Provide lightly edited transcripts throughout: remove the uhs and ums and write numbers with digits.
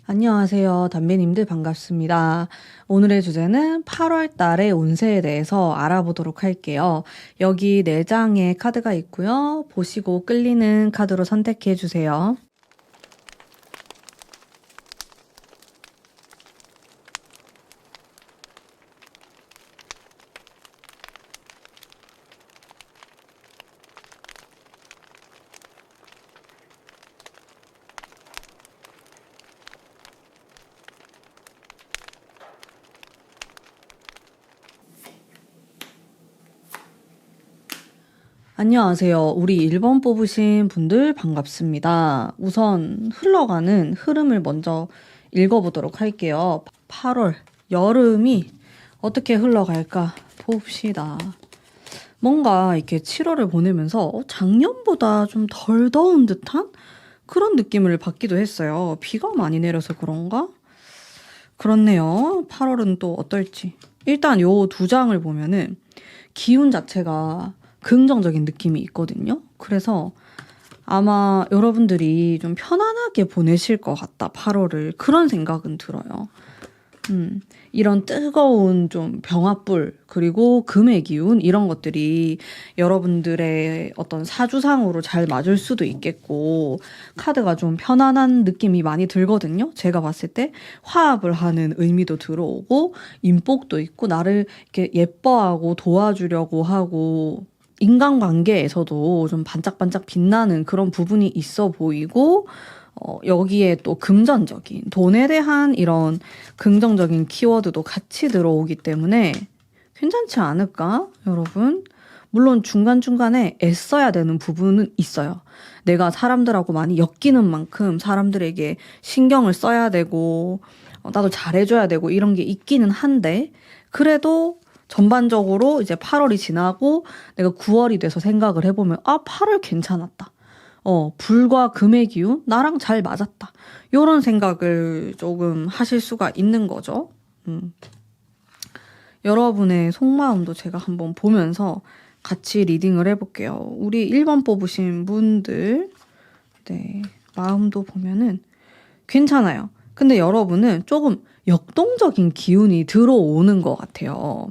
안녕하세요. 담배님들 반갑습니다. 오늘의 주제는 8월 달의 운세에 대해서 알아보도록 할게요. 여기 4장의 카드가 있고요. 보시고 끌리는 카드로 선택해 주세요. 안녕하세요. 우리 1번 뽑으신 분들 반갑습니다. 우선 흘러가는 흐름을 먼저 읽어보도록 할게요. 8월, 여름이 어떻게 흘러갈까 봅시다. 뭔가 이렇게 7월을 보내면서 작년보다 좀 덜 더운 듯한 그런 느낌을 받기도 했어요. 비가 많이 내려서 그런가? 그렇네요. 8월은 또 어떨지. 일단 요 2장을 보면은 기운 자체가 긍정적인 느낌이 있거든요. 그래서 아마 여러분들이 좀 편안하게 보내실 것 같다, 8월을. 그런 생각은 들어요. 이런 뜨거운 좀 병화불, 그리고 금의 기운, 이런 것들이 여러분들의 어떤 사주상으로 잘 맞을 수도 있겠고, 카드가 좀 편안한 느낌이 많이 들거든요. 제가 봤을 때 화합을 하는 의미도 들어오고, 인복도 있고, 나를 이렇게 예뻐하고 도와주려고 하고, 인간관계에서도 좀 반짝반짝 빛나는 그런 부분이 있어 보이고, 여기에 또 금전적인, 돈에 대한 이런 긍정적인 키워드도 같이 들어오기 때문에 괜찮지 않을까, 여러분? 물론 중간중간에 애써야 되는 부분은 있어요. 내가 사람들하고 많이 엮이는 만큼 사람들에게 신경을 써야 되고, 나도 잘해줘야 되고 이런 게 있기는 한데, 그래도 전반적으로 이제 8월이 지나고 내가 9월이 돼서 생각을 해보면, 8월 괜찮았다. 불과 금의 기운? 나랑 잘 맞았다. 요런 생각을 조금 하실 수가 있는 거죠. 여러분의 속마음도 제가 한번 보면서 같이 리딩을 해볼게요. 우리 1번 뽑으신 분들, 네, 마음도 보면은 괜찮아요. 근데 여러분은 조금 역동적인 기운이 들어오는 것 같아요.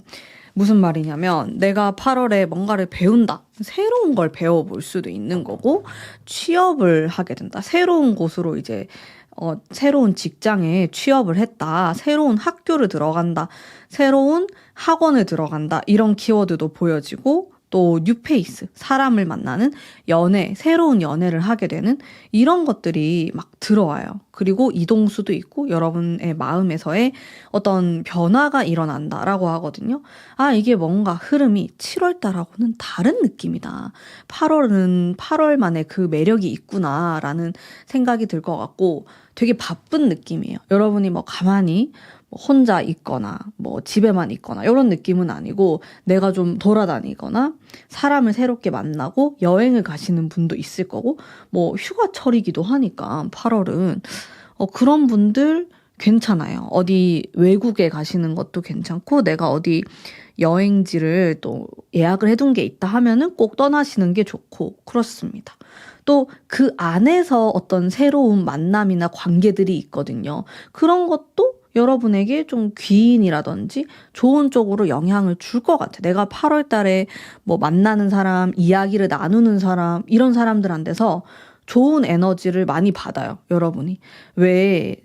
무슨 말이냐면 내가 8월에 뭔가를 배운다. 새로운 걸 배워볼 수도 있는 거고, 취업을 하게 된다. 새로운 곳으로 이제 새로운 직장에 취업을 했다. 새로운 학교를 들어간다. 새로운 학원을 들어간다. 이런 키워드도 보여지고, 또 뉴페이스, 사람을 만나는 연애, 새로운 연애를 하게 되는 이런 것들이 막 들어와요. 그리고 이동수도 있고 여러분의 마음에서의 어떤 변화가 일어난다라고 하거든요. 이게 뭔가 흐름이 7월 달하고는 다른 느낌이다. 8월은 8월만의 그 매력이 있구나라는 생각이 들 것 같고, 되게 바쁜 느낌이에요. 여러분이 뭐 가만히 혼자 있거나 뭐 집에만 있거나 이런 느낌은 아니고, 내가 좀 돌아다니거나 사람을 새롭게 만나고 여행을 가시는 분도 있을 거고, 뭐 휴가철이기도 하니까 8월은 그런 분들 괜찮아요. 어디 외국에 가시는 것도 괜찮고, 내가 어디 여행지를 또 예약을 해둔 게 있다 하면은 꼭 떠나시는 게 좋고, 그렇습니다. 또 그 안에서 어떤 새로운 만남이나 관계들이 있거든요. 그런 것도 여러분에게 좀 귀인이라든지 좋은 쪽으로 영향을 줄 것 같아. 내가 8월 달에 뭐 만나는 사람, 이야기를 나누는 사람, 이런 사람들한테서 좋은 에너지를 많이 받아요, 여러분이. 왜,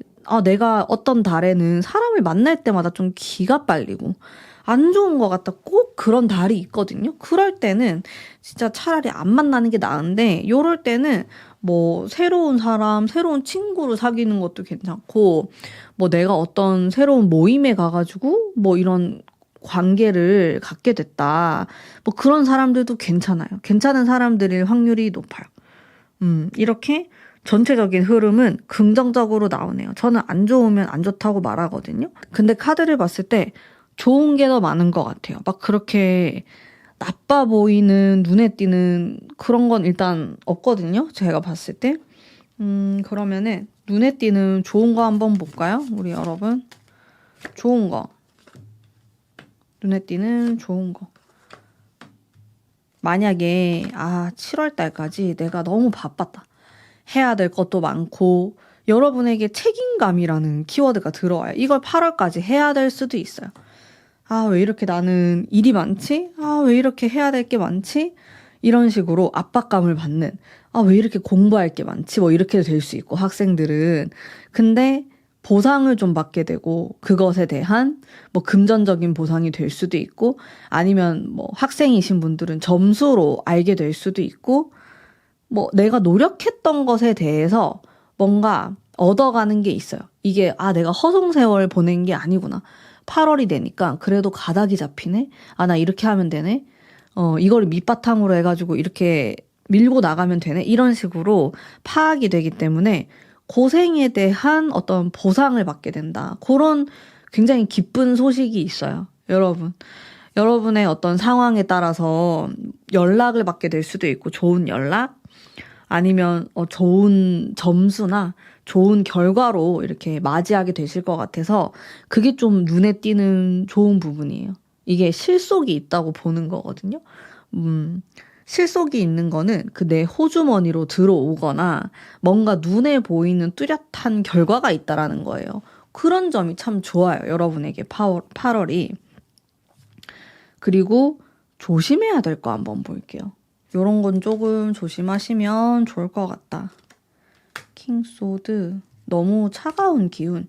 내가 어떤 달에는 사람을 만날 때마다 좀 기가 빨리고, 안 좋은 것 같다. 꼭 그런 달이 있거든요. 그럴 때는 진짜 차라리 안 만나는 게 나은데, 요럴 때는 뭐 새로운 사람, 새로운 친구를 사귀는 것도 괜찮고, 뭐 내가 어떤 새로운 모임에 가가지고 뭐 이런 관계를 갖게 됐다. 뭐 그런 사람들도 괜찮아요. 괜찮은 사람들일 확률이 높아요. 이렇게 전체적인 흐름은 긍정적으로 나오네요. 저는 안 좋으면 안 좋다고 말하거든요. 근데 카드를 봤을 때 좋은 게 더 많은 것 같아요. 막 그렇게 나빠 보이는, 눈에 띄는 그런 건 일단 없거든요. 제가 봤을 때. 그러면은 눈에 띄는 좋은 거 한번 볼까요? 우리 여러분. 좋은 거. 눈에 띄는 좋은 거. 만약에 7월 달까지 내가 너무 바빴다. 해야 될 것도 많고 여러분에게 책임감이라는 키워드가 들어와요. 이걸 8월까지 해야 될 수도 있어요. 아, 왜 이렇게 나는 일이 많지? 아, 왜 이렇게 해야 될 게 많지? 이런 식으로 압박감을 받는, 아, 왜 이렇게 공부할 게 많지? 뭐 이렇게 될 수 있고, 학생들은. 근데 보상을 좀 받게 되고, 그것에 대한 뭐 금전적인 보상이 될 수도 있고, 아니면 뭐 학생이신 분들은 점수로 알게 될 수도 있고, 뭐 내가 노력했던 것에 대해서 뭔가 얻어가는 게 있어요. 이게, 아, 내가 허송세월 보낸 게 아니구나. 8월이 되니까 그래도 가닥이 잡히네? 아, 나 이렇게 하면 되네? 이걸 밑바탕으로 해가지고 이렇게 밀고 나가면 되네? 이런 식으로 파악이 되기 때문에 고생에 대한 어떤 보상을 받게 된다. 그런 굉장히 기쁜 소식이 있어요. 여러분. 여러분의 어떤 상황에 따라서 연락을 받게 될 수도 있고, 좋은 연락? 아니면 좋은 점수나 좋은 결과로 이렇게 맞이하게 되실 것 같아서 그게 좀 눈에 띄는 좋은 부분이에요. 이게 실속이 있다고 보는 거거든요. 실속이 있는 거는 그 내 호주머니로 들어오거나 뭔가 눈에 보이는 뚜렷한 결과가 있다라는 거예요. 그런 점이 참 좋아요. 여러분에게 8월이. 그리고 조심해야 될 거 한번 볼게요. 요런 건 조금 조심하시면 좋을 것 같다. 킹소드, 너무 차가운 기운,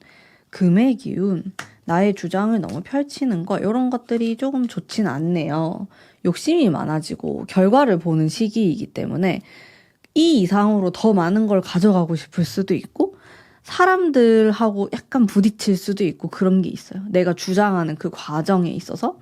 금의 기운, 나의 주장을 너무 펼치는 거, 이런 것들이 조금 좋진 않네요. 욕심이 많아지고 결과를 보는 시기이기 때문에 이 이상으로 더 많은 걸 가져가고 싶을 수도 있고, 사람들하고 약간 부딪힐 수도 있고, 그런 게 있어요. 내가 주장하는 그 과정에 있어서.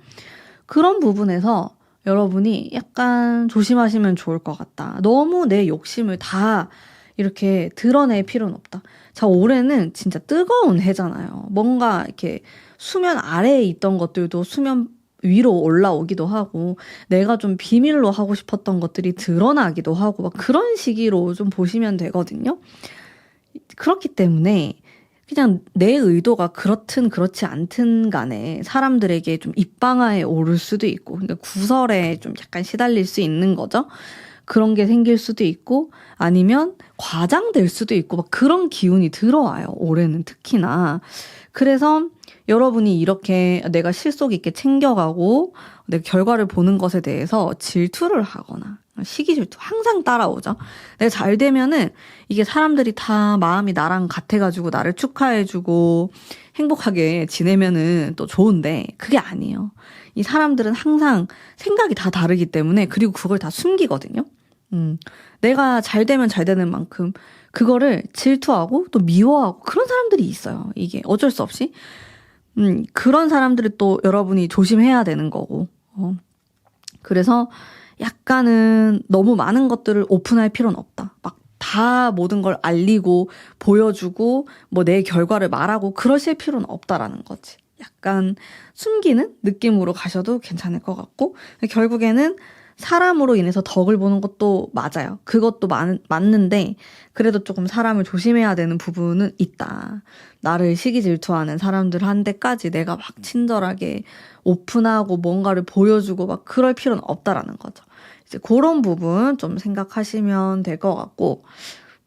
그런 부분에서 여러분이 약간 조심하시면 좋을 것 같다. 너무 내 욕심을 다 이렇게 드러낼 필요는 없다. 자, 올해는 진짜 뜨거운 해잖아요. 뭔가 이렇게 수면 아래에 있던 것들도 수면 위로 올라오기도 하고, 내가 좀 비밀로 하고 싶었던 것들이 드러나기도 하고, 막 그런 시기로 좀 보시면 되거든요. 그렇기 때문에 그냥 내 의도가 그렇든 그렇지 않든 간에 사람들에게 좀 입방아에 오를 수도 있고, 그러니까 구설에 좀 약간 시달릴 수 있는 거죠. 그런 게 생길 수도 있고, 아니면 과장될 수도 있고, 막 그런 기운이 들어와요. 올해는 특히나. 그래서 여러분이 이렇게 내가 실속 있게 챙겨가고 내 결과를 보는 것에 대해서 질투를 하거나, 시기 질투 항상 따라오죠. 내가 잘 되면은 이게 사람들이 다 마음이 나랑 같아가지고 나를 축하해주고 행복하게 지내면은 또 좋은데, 그게 아니에요. 이 사람들은 항상 생각이 다 다르기 때문에, 그리고 그걸 다 숨기거든요. 내가 잘 되면 잘 되는 만큼 그거를 질투하고 또 미워하고 그런 사람들이 있어요. 이게 어쩔 수 없이. 그런 사람들을 또 여러분이 조심해야 되는 거고. 그래서 약간은 너무 많은 것들을 오픈할 필요는 없다. 막 다 모든 걸 알리고 보여주고 뭐 내 결과를 말하고 그러실 필요는 없다라는 거지. 약간 숨기는 느낌으로 가셔도 괜찮을 것 같고, 결국에는 사람으로 인해서 덕을 보는 것도 맞아요. 그것도 맞는데 그래도 조금 사람을 조심해야 되는 부분은 있다. 나를 시기 질투하는 사람들한테까지 내가 막 친절하게 오픈하고 뭔가를 보여주고 막 그럴 필요는 없다라는 거죠. 이제 그런 부분 좀 생각하시면 될 것 같고,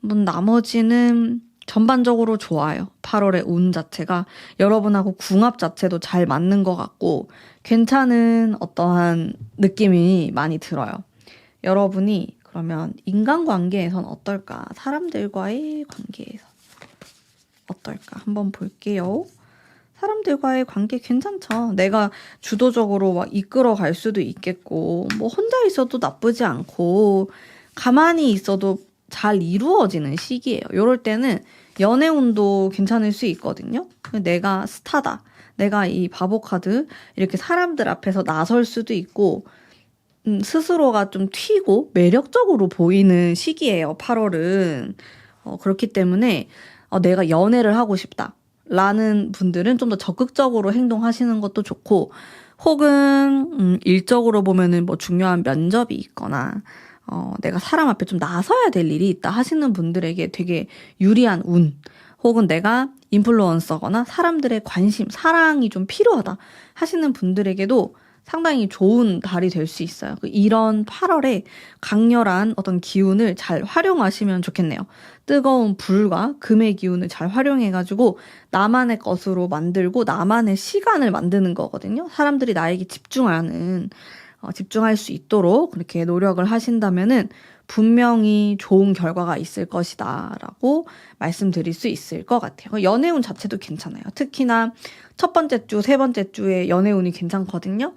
나머지는 전반적으로 좋아요. 8월의 운 자체가 여러분하고 궁합 자체도 잘 맞는 것 같고 괜찮은 어떠한 느낌이 많이 들어요. 여러분이 그러면 인간관계에선 어떨까? 사람들과의 관계에선 어떨까? 한번 볼게요. 사람들과의 관계 괜찮죠. 내가 주도적으로 막 이끌어 갈 수도 있겠고, 뭐 혼자 있어도 나쁘지 않고, 가만히 있어도 잘 이루어지는 시기예요. 이럴 때는 연애운도 괜찮을 수 있거든요. 내가 스타다. 내가 이 바보 카드 이렇게 사람들 앞에서 나설 수도 있고, 스스로가 좀 튀고 매력적으로 보이는 시기예요. 8월은. 그렇기 때문에 내가 연애를 하고 싶다 라는 분들은 좀 더 적극적으로 행동하시는 것도 좋고, 혹은 일적으로 보면은 뭐 중요한 면접이 있거나 내가 사람 앞에 좀 나서야 될 일이 있다 하시는 분들에게 되게 유리한 운, 혹은 내가 인플루언서거나 사람들의 관심, 사랑이 좀 필요하다 하시는 분들에게도 상당히 좋은 달이 될 수 있어요. 이런 8월에 강렬한 어떤 기운을 잘 활용하시면 좋겠네요. 뜨거운 불과 금의 기운을 잘 활용해가지고 나만의 것으로 만들고 나만의 시간을 만드는 거거든요. 사람들이 나에게 집중할 수 있도록 그렇게 노력을 하신다면은 분명히 좋은 결과가 있을 것이다 라고 말씀드릴 수 있을 것 같아요. 연애운 자체도 괜찮아요. 특히나 첫 번째 주, 세 번째 주에 연애운이 괜찮거든요.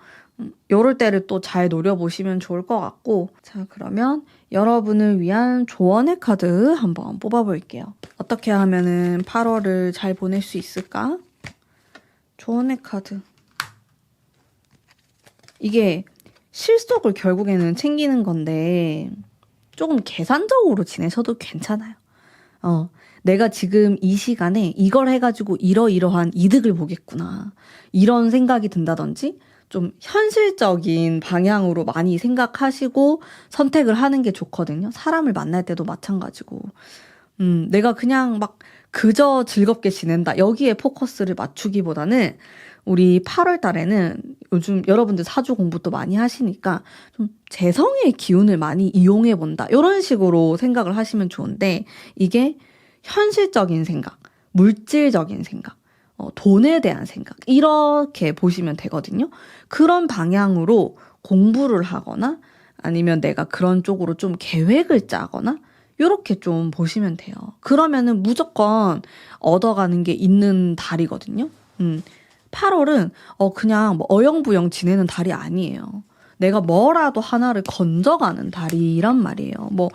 요럴 때를 또 잘 노려보시면 좋을 것 같고, 자, 그러면 여러분을 위한 조언의 카드 한번 뽑아볼게요. 어떻게 하면은 8월을 잘 보낼 수 있을까? 조언의 카드. 이게 실속을 결국에는 챙기는 건데 조금 계산적으로 지내셔도 괜찮아요. 내가 지금 이 시간에 이걸 해가지고 이러이러한 이득을 보겠구나. 이런 생각이 든다든지 좀 현실적인 방향으로 많이 생각하시고 선택을 하는 게 좋거든요. 사람을 만날 때도 마찬가지고. 내가 그냥 막 그저 즐겁게 지낸다. 여기에 포커스를 맞추기보다는 우리 8월 달에는 요즘 여러분들 사주 공부도 많이 하시니까 좀 재성의 기운을 많이 이용해 본다. 이런 식으로 생각을 하시면 좋은데 이게 현실적인 생각, 물질적인 생각, 돈에 대한 생각 이렇게 보시면 되거든요. 그런 방향으로 공부를 하거나 아니면 내가 그런 쪽으로 좀 계획을 짜거나 이렇게 좀 보시면 돼요. 그러면은 무조건 얻어가는 게 있는 달이거든요. 8월은 그냥 뭐 어영부영 지내는 달이 아니에요. 내가 뭐라도 하나를 건져가는 달이란 말이에요. 뭐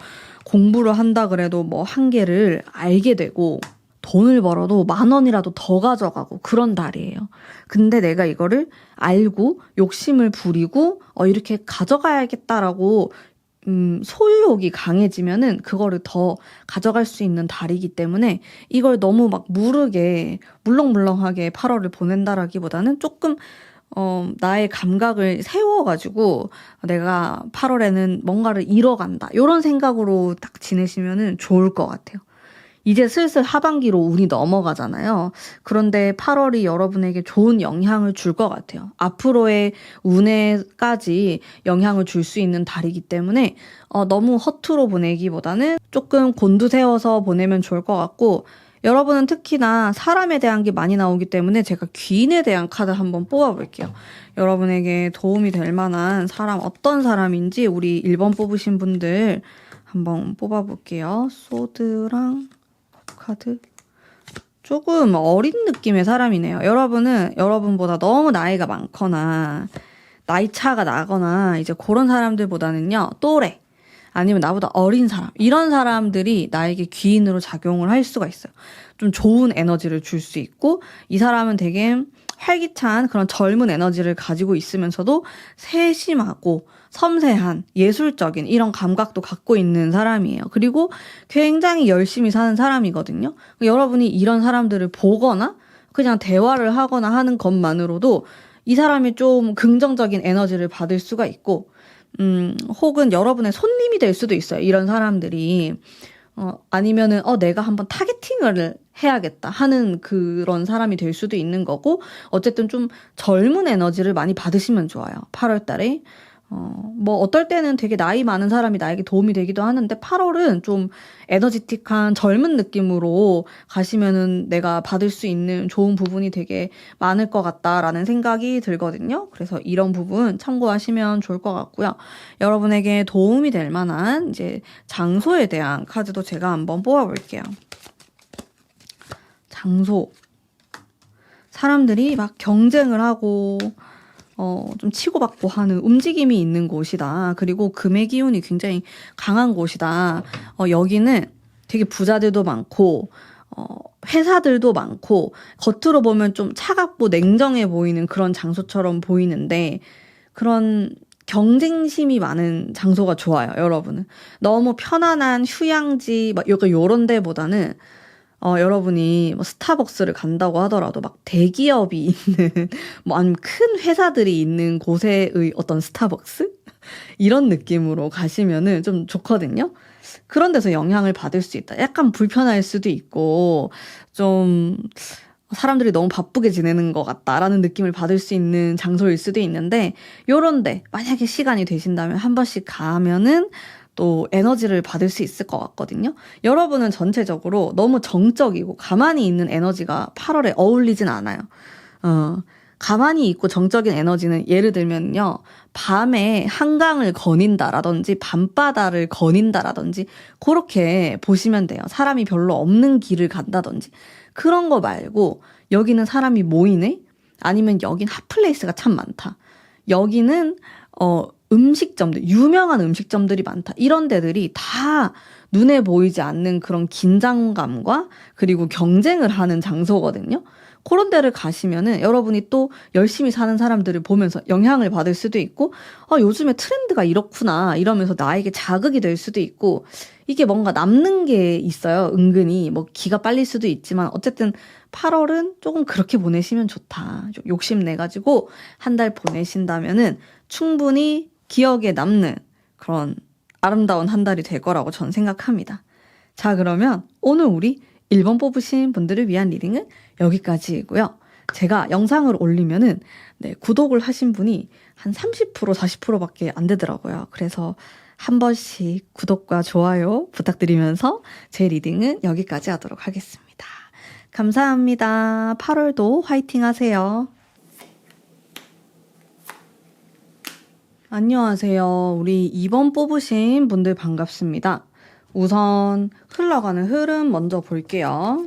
공부를 한다 그래도 뭐 한계를 알게 되고 돈을 벌어도 10,000원이라도 더 가져가고 그런 달이에요. 근데 내가 이거를 알고 욕심을 부리고 이렇게 가져가야겠다라고 소유욕이 강해지면은 그거를 더 가져갈 수 있는 달이기 때문에 이걸 너무 막 무르게 물렁물렁하게 8월을 보낸다라기보다는 조금 나의 감각을 세워가지고 내가 8월에는 뭔가를 이뤄간다 이런 생각으로 딱 지내시면은 좋을 것 같아요. 이제 슬슬 하반기로 운이 넘어가잖아요. 그런데 8월이 여러분에게 좋은 영향을 줄 것 같아요. 앞으로의 운에까지 영향을 줄 수 있는 달이기 때문에 너무 허투루 보내기보다는 조금 곤두세워서 보내면 좋을 것 같고, 여러분은 특히나 사람에 대한 게 많이 나오기 때문에 제가 귀인에 대한 카드 한번 뽑아볼게요. 여러분에게 도움이 될 만한 사람, 어떤 사람인지 우리 1번 뽑으신 분들 한번 뽑아볼게요. 소드랑 카드. 조금 어린 느낌의 사람이네요. 여러분은 여러분보다 너무 나이가 많거나 나이 차가 나거나 이제 그런 사람들보다는요, 또래 아니면 나보다 어린 사람, 이런 사람들이 나에게 귀인으로 작용을 할 수가 있어요. 좀 좋은 에너지를 줄 수 있고, 이 사람은 되게 활기찬 그런 젊은 에너지를 가지고 있으면서도 세심하고 섬세한 예술적인 이런 감각도 갖고 있는 사람이에요. 그리고 굉장히 열심히 사는 사람이거든요. 여러분이 이런 사람들을 보거나 그냥 대화를 하거나 하는 것만으로도 이 사람이 좀 긍정적인 에너지를 받을 수가 있고, 혹은 여러분의 손님이 될 수도 있어요. 이런 사람들이. 아니면은, 내가 한번 타겟팅을 해야겠다 하는 그런 사람이 될 수도 있는 거고, 어쨌든 좀 젊은 에너지를 많이 받으시면 좋아요. 8월 달에. 뭐 어떨 때는 되게 나이 많은 사람이 나에게 도움이 되기도 하는데 8월은 좀 에너지틱한 젊은 느낌으로 가시면은 내가 받을 수 있는 좋은 부분이 되게 많을 것 같다라는 생각이 들거든요. 그래서 이런 부분 참고하시면 좋을 것 같고요. 여러분에게 도움이 될 만한 이제 장소에 대한 카드도 제가 한번 뽑아볼게요. 장소. 사람들이 막 경쟁을 하고 좀 치고받고 하는 움직임이 있는 곳이다. 그리고 금의 기운이 굉장히 강한 곳이다. 여기는 되게 부자들도 많고, 회사들도 많고, 겉으로 보면 좀 차갑고 냉정해 보이는 그런 장소처럼 보이는데, 그런 경쟁심이 많은 장소가 좋아요, 여러분은. 너무 편안한 휴양지, 막 약간 요런 데보다는 여러분이 뭐 스타벅스를 간다고 하더라도 막 대기업이 있는 뭐 아니면 큰 회사들이 있는 곳의 어떤 스타벅스? 이런 느낌으로 가시면은 좀 좋거든요. 그런 데서 영향을 받을 수 있다. 약간 불편할 수도 있고 좀 사람들이 너무 바쁘게 지내는 것 같다라는 느낌을 받을 수 있는 장소일 수도 있는데, 요런데 만약에 시간이 되신다면 한 번씩 가면은 또 에너지를 받을 수 있을 것 같거든요. 여러분은 전체적으로 너무 정적이고 가만히 있는 에너지가 8월에 어울리진 않아요. 가만히 있고 정적인 에너지는 예를 들면요, 밤에 한강을 거닌다라든지 밤바다를 거닌다라든지 그렇게 보시면 돼요. 사람이 별로 없는 길을 간다든지 그런 거 말고, 여기는 사람이 모이네? 아니면 여긴 핫플레이스가 참 많다. 여기는 음식점들, 유명한 음식점들이 많다. 이런 데들이 다 눈에 보이지 않는 그런 긴장감과 그리고 경쟁을 하는 장소거든요. 그런 데를 가시면은 여러분이 또 열심히 사는 사람들을 보면서 영향을 받을 수도 있고, 요즘에 트렌드가 이렇구나 이러면서 나에게 자극이 될 수도 있고, 이게 뭔가 남는 게 있어요. 은근히 뭐 기가 빨릴 수도 있지만 어쨌든 8월은 조금 그렇게 보내시면 좋다. 욕심내가지고 한 달 보내신다면은 충분히 기억에 남는 그런 아름다운 한 달이 될 거라고 저는 생각합니다. 자, 그러면 오늘 우리 1번 뽑으신 분들을 위한 리딩은 여기까지이고요. 제가 영상을 올리면은 구독을 하신 분이 한 30%, 40%밖에 안 되더라고요. 그래서 한 번씩 구독과 좋아요 부탁드리면서 제 리딩은 여기까지 하도록 하겠습니다. 감사합니다. 8월도 화이팅 하세요. 안녕하세요. 우리 2번 뽑으신 분들 반갑습니다. 우선 흘러가는 흐름 먼저 볼게요.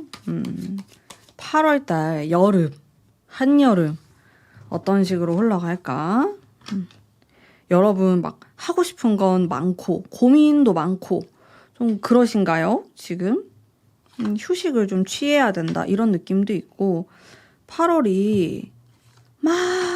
8월달 여름, 한여름 어떤 식으로 흘러갈까? 여러분 막 하고 싶은 건 많고 고민도 많고 좀 그러신가요? 지금? 휴식을 좀 취해야 된다 이런 느낌도 있고, 8월이 막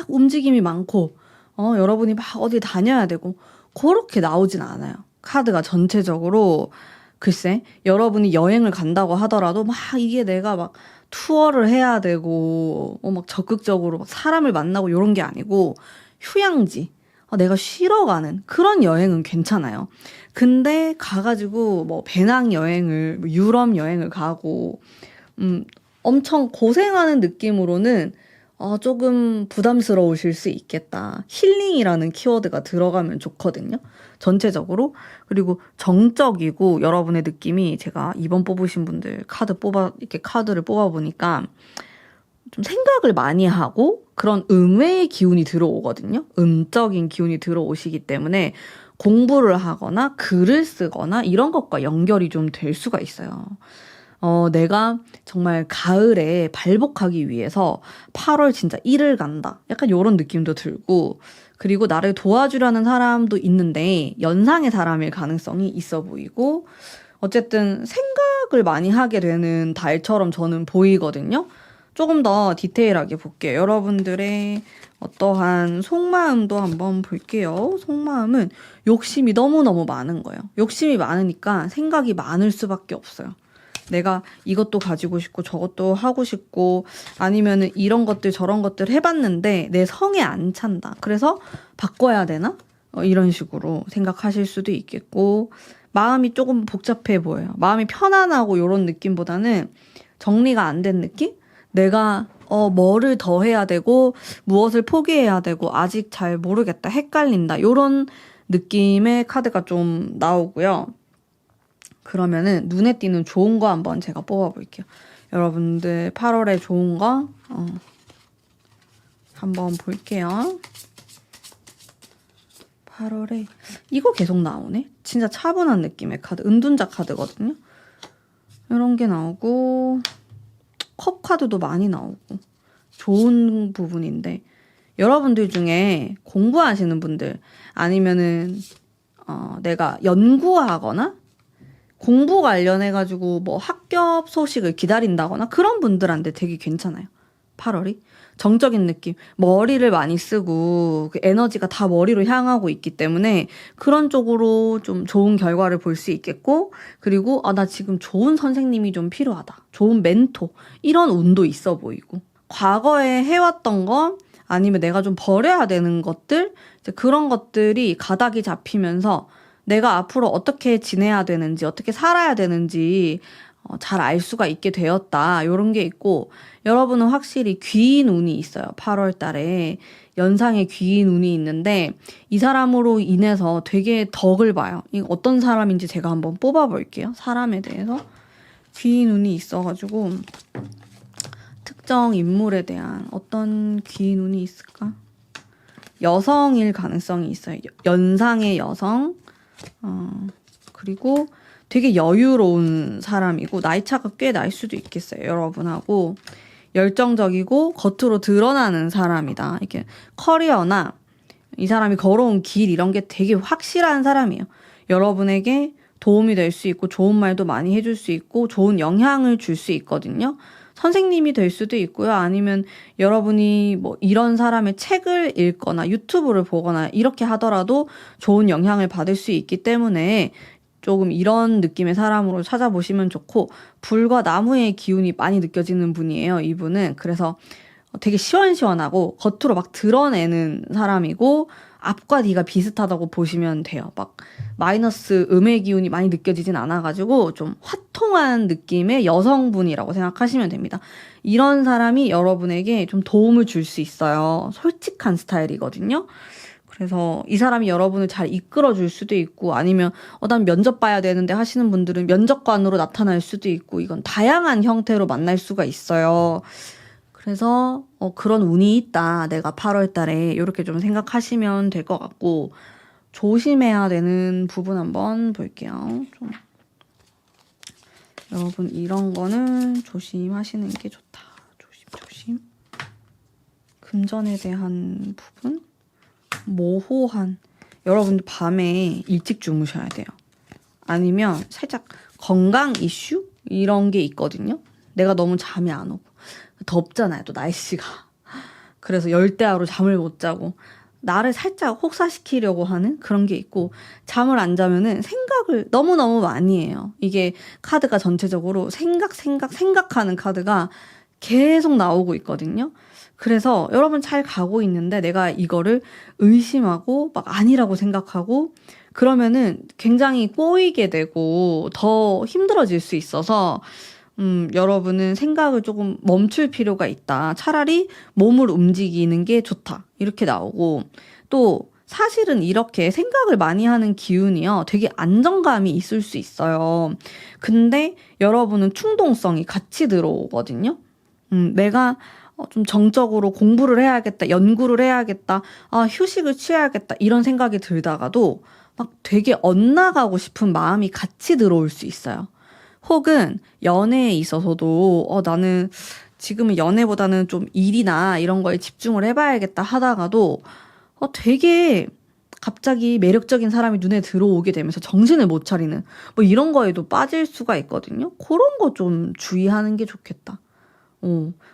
움직임이 많고 여러분이 막 어디 다녀야 되고 그렇게 나오진 않아요. 카드가 전체적으로. 글쎄, 여러분이 여행을 간다고 하더라도 막 이게 내가 막 투어를 해야 되고 막 적극적으로 막 사람을 만나고 이런 게 아니고, 휴양지, 내가 쉬러 가는 그런 여행은 괜찮아요. 근데 가가지고 뭐 배낭 여행을, 유럽 여행을 가고 엄청 고생하는 느낌으로는 조금 부담스러우실 수 있겠다. 힐링이라는 키워드가 들어가면 좋거든요. 전체적으로. 그리고 정적이고 여러분의 느낌이, 제가 2번 뽑으신 분들 이렇게 카드를 뽑아보니까 좀 생각을 많이 하고 그런 음외의 기운이 들어오거든요. 음적인 기운이 들어오시기 때문에 공부를 하거나 글을 쓰거나 이런 것과 연결이 좀 될 수가 있어요. 내가 정말 가을에 발복하기 위해서 8월 진짜 일을 간다. 약간 이런 느낌도 들고, 그리고 나를 도와주려는 사람도 있는데 연상의 사람일 가능성이 있어 보이고, 어쨌든 생각을 많이 하게 되는 달처럼 저는 보이거든요. 조금 더 디테일하게 볼게요. 여러분들의 어떠한 속마음도 한번 볼게요. 속마음은 욕심이 너무너무 많은 거예요. 욕심이 많으니까 생각이 많을 수밖에 없어요. 내가 이것도 가지고 싶고 저것도 하고 싶고, 아니면은 이런 것들 저런 것들 해봤는데 내 성에 안 찬다. 그래서 바꿔야 되나? 이런 식으로 생각하실 수도 있겠고, 마음이 조금 복잡해 보여요. 마음이 편안하고 이런 느낌보다는 정리가 안 된 느낌? 내가 뭐를 더 해야 되고 무엇을 포기해야 되고 아직 잘 모르겠다, 헷갈린다, 이런 느낌의 카드가 좀 나오고요. 그러면은 눈에 띄는 좋은 거 한번 제가 뽑아볼게요. 여러분들 8월에 좋은 거 한번 볼게요. 8월에 이거 계속 나오네. 진짜 차분한 느낌의 카드, 은둔자 카드거든요. 이런 게 나오고, 컵 카드도 많이 나오고 좋은 부분인데, 여러분들 중에 공부하시는 분들, 아니면은 내가 연구하거나 공부 관련해가지고 뭐 합격 소식을 기다린다거나 그런 분들한테 되게 괜찮아요. 8월이 정적인 느낌, 머리를 많이 쓰고 그 에너지가 다 머리로 향하고 있기 때문에 그런 쪽으로 좀 좋은 결과를 볼 수 있겠고, 그리고 나 지금 좋은 선생님이 좀 필요하다, 좋은 멘토, 이런 운도 있어 보이고, 과거에 해왔던 거 아니면 내가 좀 버려야 되는 것들, 이제 그런 것들이 가닥이 잡히면서 내가 앞으로 어떻게 지내야 되는지, 어떻게 살아야 되는지 잘 알 수가 있게 되었다. 요런 게 있고, 여러분은 확실히 귀인 운이 있어요. 8월 달에 연상의 귀인 운이 있는데, 이 사람으로 인해서 되게 덕을 봐요. 이거 어떤 사람인지 제가 한번 뽑아볼게요. 사람에 대해서. 귀인 운이 있어가지고, 특정 인물에 대한 어떤 귀인 운이 있을까? 여성일 가능성이 있어요. 연상의 여성. 그리고 되게 여유로운 사람이고 나이 차가 꽤 날 수도 있겠어요. 여러분하고 열정적이고 겉으로 드러나는 사람이다. 이렇게 커리어나 이 사람이 걸어온 길 이런 게 되게 확실한 사람이에요. 여러분에게 도움이 될 수 있고 좋은 말도 많이 해줄 수 있고 좋은 영향을 줄 수 있거든요. 선생님이 될 수도 있고요. 아니면 여러분이 뭐 이런 사람의 책을 읽거나 유튜브를 보거나 이렇게 하더라도 좋은 영향을 받을 수 있기 때문에 조금 이런 느낌의 사람으로 찾아보시면 좋고, 불과 나무의 기운이 많이 느껴지는 분이에요, 이분은. 그래서 되게 시원시원하고 겉으로 막 드러내는 사람이고 앞과 뒤가 비슷하다고 보시면 돼요. 막 마이너스 음의 기운이 많이 느껴지진 않아가지고 좀 화통한 느낌의 여성분이라고 생각하시면 됩니다. 이런 사람이 여러분에게 좀 도움을 줄 수 있어요. 솔직한 스타일이거든요. 그래서 이 사람이 여러분을 잘 이끌어 줄 수도 있고, 아니면 난 면접 봐야 되는데 하시는 분들은 면접관으로 나타날 수도 있고, 이건 다양한 형태로 만날 수가 있어요. 그래서 그런 운이 있다. 내가 8월 달에 이렇게 좀 생각하시면 될 것 같고, 조심해야 되는 부분 한번 볼게요. 좀. 여러분 이런 거는 조심하시는 게 좋다. 조심. 금전에 대한 부분? 모호한. 여러분들 밤에 일찍 주무셔야 돼요. 아니면 살짝 건강 이슈? 이런 게 있거든요. 내가 너무 잠이 안 오고. 덥잖아요, 또 날씨가. 그래서 열대야로 잠을 못 자고 나를 살짝 혹사시키려고 하는 그런 게 있고, 잠을 안 자면은 생각을 너무너무 많이 해요. 이게 카드가 전체적으로 생각하는 카드가 계속 나오고 있거든요. 그래서 여러분 잘 가고 있는데 내가 이거를 의심하고 막 아니라고 생각하고 그러면은 굉장히 꼬이게 되고 더 힘들어질 수 있어서 여러분은 생각을 조금 멈출 필요가 있다. 차라리 몸을 움직이는 게 좋다. 이렇게 나오고, 또 사실은 이렇게 생각을 많이 하는 기운이요. 되게 안정감이 있을 수 있어요. 근데 여러분은 충동성이 같이 들어오거든요. 내가 좀 정적으로 공부를 해야겠다, 연구를 해야겠다, 휴식을 취해야겠다 이런 생각이 들다가도 막 되게 엇나가고 싶은 마음이 같이 들어올 수 있어요. 혹은 연애에 있어서도 나는 지금은 연애보다는 좀 일이나 이런 거에 집중을 해봐야겠다 하다가도 되게 갑자기 매력적인 사람이 눈에 들어오게 되면서 정신을 못 차리는 뭐 이런 거에도 빠질 수가 있거든요. 그런 거 좀 주의하는 게 좋겠다.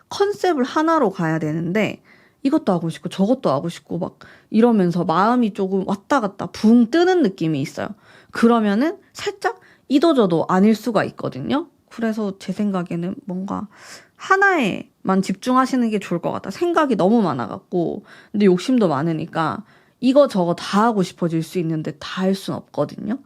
컨셉을 하나로 가야 되는데 이것도 하고 싶고 저것도 하고 싶고 막 이러면서 마음이 조금 왔다 갔다 붕 뜨는 느낌이 있어요. 그러면은 살짝 이도저도 아닐 수가 있거든요. 그래서 제 생각에는 뭔가 하나에만 집중하시는 게 좋을 것 같다. 생각이 너무 많아갖고 근데 욕심도 많으니까 이거 저거 다 하고 싶어질 수 있는데 다 할 순 없거든요.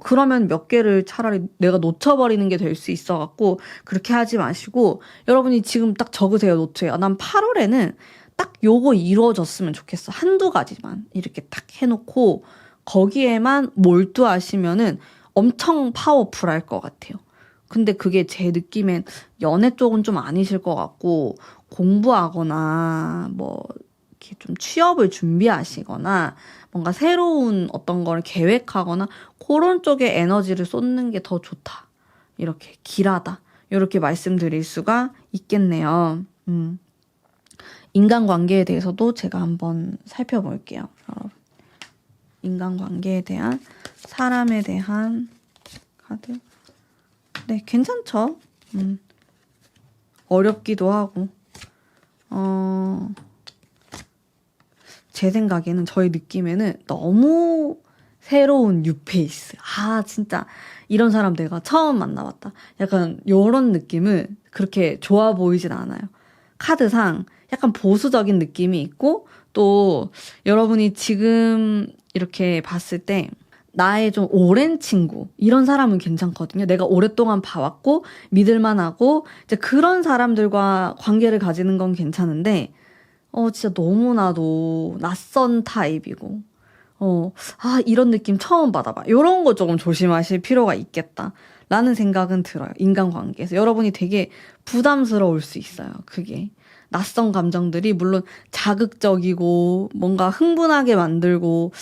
그러면 몇 개를 차라리 내가 놓쳐버리는 게 될 수 있어갖고 그렇게 하지 마시고, 여러분이 지금 딱 적으세요. 노트에. 난 8월에는 딱 요거 이루어졌으면 좋겠어. 한두 가지만 이렇게 딱 해놓고 거기에만 몰두하시면은 엄청 파워풀할 것 같아요. 근데 그게 제 느낌엔 연애 쪽은 좀 아니실 것 같고, 공부하거나 뭐 이렇게 좀 취업을 준비하시거나 뭔가 새로운 어떤 걸 계획하거나 그런 쪽에 에너지를 쏟는 게 더 좋다. 이렇게 길하다. 이렇게 말씀드릴 수가 있겠네요. 인간관계에 대해서도 제가 한번 살펴볼게요. 여러분. 인간관계에 대한, 사람에 대한 카드. 네, 괜찮죠? 어렵기도 하고. 제 생각에는, 저의 느낌에는 너무 새로운 뉴페이스. 진짜 이런 사람 내가 처음 만나봤다. 약간 요런 느낌은 그렇게 좋아 보이진 않아요. 카드상 약간 보수적인 느낌이 있고, 또 여러분이 지금 이렇게 봤을 때 나의 좀 오랜 친구 이런 사람은 괜찮거든요. 내가 오랫동안 봐왔고 믿을만하고 이제 그런 사람들과 관계를 가지는 건 괜찮은데 진짜 너무나도 낯선 타입이고 이런 느낌 처음 받아봐. 이런 거 조금 조심하실 필요가 있겠다 라는 생각은 들어요. 인간관계에서 여러분이 되게 부담스러울 수 있어요. 그게 낯선 감정들이 물론 자극적이고 뭔가 흥분하게 만들고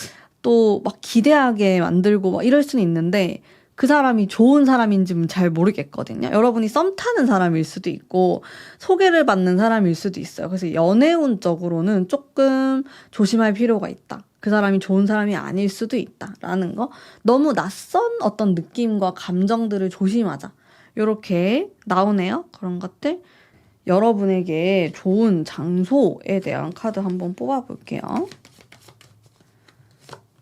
또 막 기대하게 만들고 막 이럴 수는 있는데 그 사람이 좋은 사람인지는 잘 모르겠거든요. 여러분이 썸 타는 사람일 수도 있고 소개를 받는 사람일 수도 있어요. 그래서 연애운적으로는 조금 조심할 필요가 있다. 그 사람이 좋은 사람이 아닐 수도 있다라는 거. 너무 낯선 어떤 느낌과 감정들을 조심하자. 이렇게 나오네요. 그런 것들. 여러분에게 좋은 장소에 대한 카드 한번 뽑아볼게요.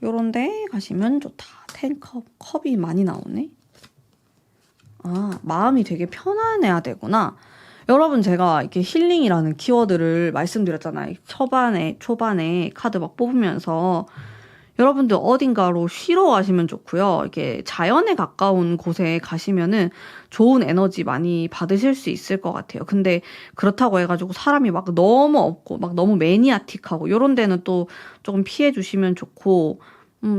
요런 데 가시면 좋다. 10컵. 컵이 많이 나오네. 마음이 되게 편안해야 되구나. 여러분 제가 이렇게 힐링이라는 키워드를 말씀드렸잖아요. 초반에 카드 막 뽑으면서 여러분들 어딘가로 쉬러 가시면 좋고요. 이렇게 자연에 가까운 곳에 가시면은 좋은 에너지 많이 받으실 수 있을 것 같아요. 근데 그렇다고 해가지고 사람이 막 너무 없고 막 너무 매니아틱하고 이런 데는 또 조금 피해 주시면 좋고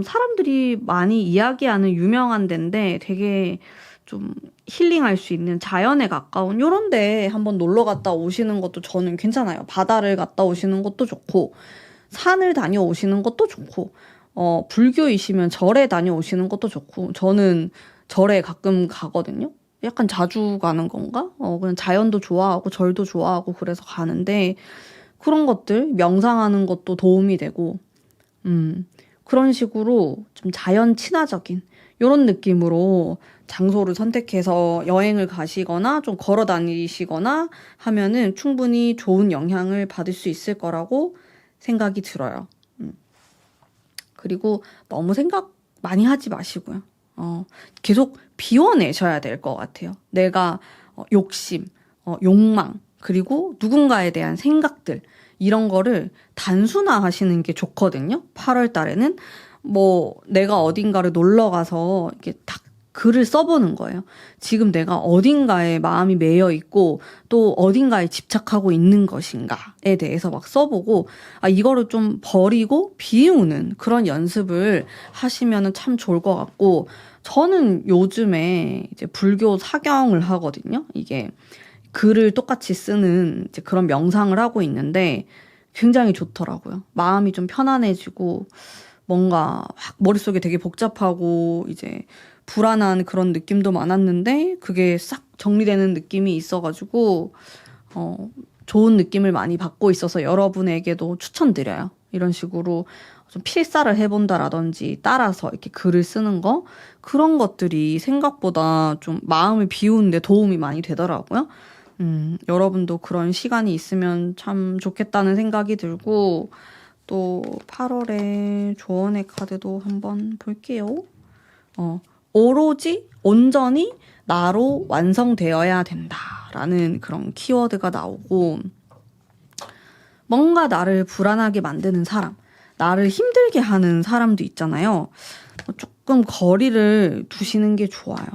사람들이 많이 이야기하는 유명한 데인데 되게 좀 힐링할 수 있는 자연에 가까운 이런 데 한번 놀러 갔다 오시는 것도 저는 괜찮아요. 바다를 갔다 오시는 것도 좋고 산을 다녀오시는 것도 좋고 불교이시면 절에 다녀오시는 것도 좋고 저는 절에 가끔 가거든요. 약간 자주 가는 건가? 그냥 자연도 좋아하고 절도 좋아하고 그래서 가는데 그런 것들 명상하는 것도 도움이 되고 그런 식으로 좀 자연 친화적인 이런 느낌으로 장소를 선택해서 여행을 가시거나 좀 걸어 다니시거나 하면은 충분히 좋은 영향을 받을 수 있을 거라고 생각이 들어요. 그리고 너무 생각 많이 하지 마시고요. 계속 비워내셔야 될 것 같아요. 내가 욕심, 욕망, 그리고 누군가에 대한 생각들 이런 거를 단순화하시는 게 좋거든요. 8월 달에는 뭐 내가 어딘가를 놀러 가서 이렇게 딱 글을 써보는 거예요. 지금 내가 어딘가에 마음이 매여 있고 또 어딘가에 집착하고 있는 것인가에 대해서 막 써보고 이거를 좀 버리고 비우는 그런 연습을 하시면 참 좋을 것 같고 저는 요즘에 이제 불교 사경을 하거든요. 이게 글을 똑같이 쓰는 이제 그런 명상을 하고 있는데 굉장히 좋더라고요. 마음이 좀 편안해지고 뭔가 확 머릿속에 되게 복잡하고 이제 불안한 그런 느낌도 많았는데 그게 싹 정리되는 느낌이 있어가지고 좋은 느낌을 많이 받고 있어서 여러분에게도 추천드려요. 이런 식으로 좀 필사를 해본다라든지 따라서 이렇게 글을 쓰는 거 그런 것들이 생각보다 좀 마음을 비우는데 도움이 많이 되더라고요. 여러분도 그런 시간이 있으면 참 좋겠다는 생각이 들고 또 8월에 조언의 카드도 한번 볼게요. 오로지 온전히 나로 완성되어야 된다라는 그런 키워드가 나오고 뭔가 나를 불안하게 만드는 사람, 나를 힘들게 하는 사람도 있잖아요. 조금 거리를 두시는 게 좋아요.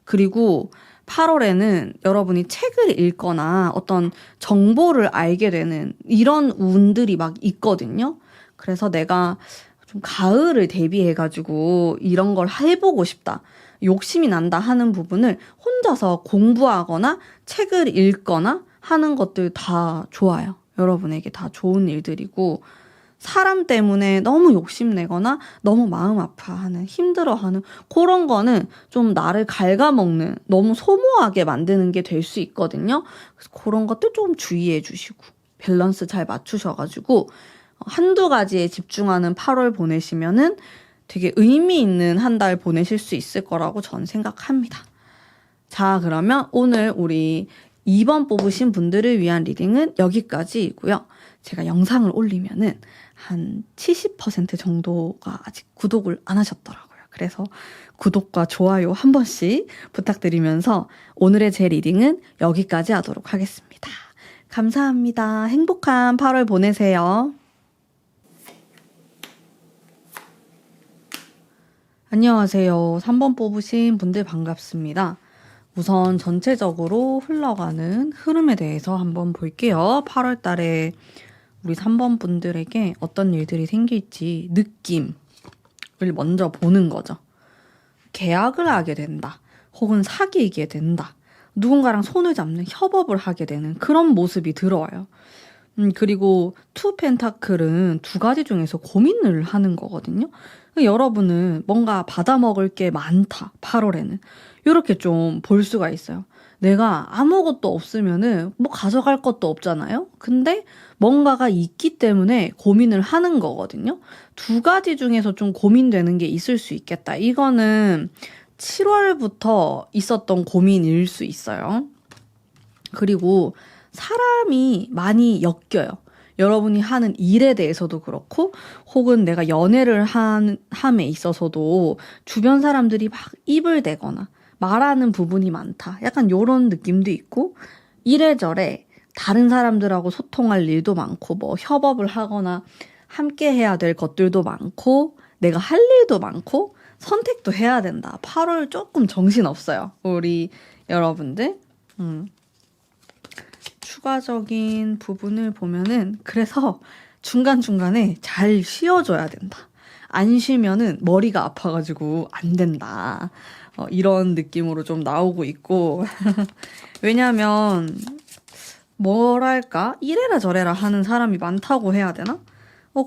그리고 8월에는 여러분이 책을 읽거나 어떤 정보를 알게 되는 이런 운들이 막 있거든요. 그래서 내가 좀 가을을 대비해가지고 이런 걸 해보고 싶다. 욕심이 난다 하는 부분을 혼자서 공부하거나 책을 읽거나 하는 것들 다 좋아요. 여러분에게 다 좋은 일들이고 사람 때문에 너무 욕심내거나 너무 마음 아파하는 힘들어하는 그런 거는 좀 나를 갉아먹는 너무 소모하게 만드는 게 될 수 있거든요. 그래서 그런 것들 좀 주의해 주시고 밸런스 잘 맞추셔가지고 한두 가지에 집중하는 8월 보내시면은 되게 의미 있는 한 달 보내실 수 있을 거라고 전 생각합니다. 자, 그러면 오늘 우리 2번 뽑으신 분들을 위한 리딩은 여기까지이고요. 제가 영상을 올리면은 한 70% 정도가 아직 구독을 안 하셨더라고요. 그래서 구독과 좋아요 한 번씩 부탁드리면서 오늘의 제 리딩은 여기까지 하도록 하겠습니다. 감사합니다. 행복한 8월 보내세요. 안녕하세요. 3번 뽑으신 분들 반갑습니다. 우선 전체적으로 흘러가는 흐름에 대해서 한번 볼게요. 8월 달에 우리 3번 분들에게 어떤 일들이 생길지 느낌을 먼저 보는 거죠. 계약을 하게 된다. 혹은 사귀게 된다. 누군가랑 손을 잡는 협업을 하게 되는 그런 모습이 들어와요. 그리고 투 펜타클은 두 가지 중에서 고민을 하는 거거든요. 여러분은 뭔가 받아먹을 게 많다, 8월에는. 이렇게 좀 볼 수가 있어요. 내가 아무것도 없으면은 뭐 가져갈 것도 없잖아요? 근데 뭔가가 있기 때문에 고민을 하는 거거든요. 두 가지 중에서 좀 고민되는 게 있을 수 있겠다. 이거는 7월부터 있었던 고민일 수 있어요. 그리고 사람이 많이 엮여요. 여러분이 하는 일에 대해서도 그렇고, 혹은 내가 연애를 함에 있어서도 주변 사람들이 막 입을 대거나 말하는 부분이 많다. 약간 요런 느낌도 있고, 이래저래 다른 사람들하고 소통할 일도 많고, 뭐 협업을 하거나 함께 해야 될 것들도 많고, 내가 할 일도 많고, 선택도 해야 된다. 8월 조금 정신없어요. 우리 여러분들. 추가적인 부분을 보면은 그래서 중간중간에 잘 쉬어줘야 된다. 안 쉬면은 머리가 아파가지고 안 된다. 이런 느낌으로 좀 나오고 있고 왜냐면 뭐랄까 이래라 저래라 하는 사람이 많다고 해야 되나?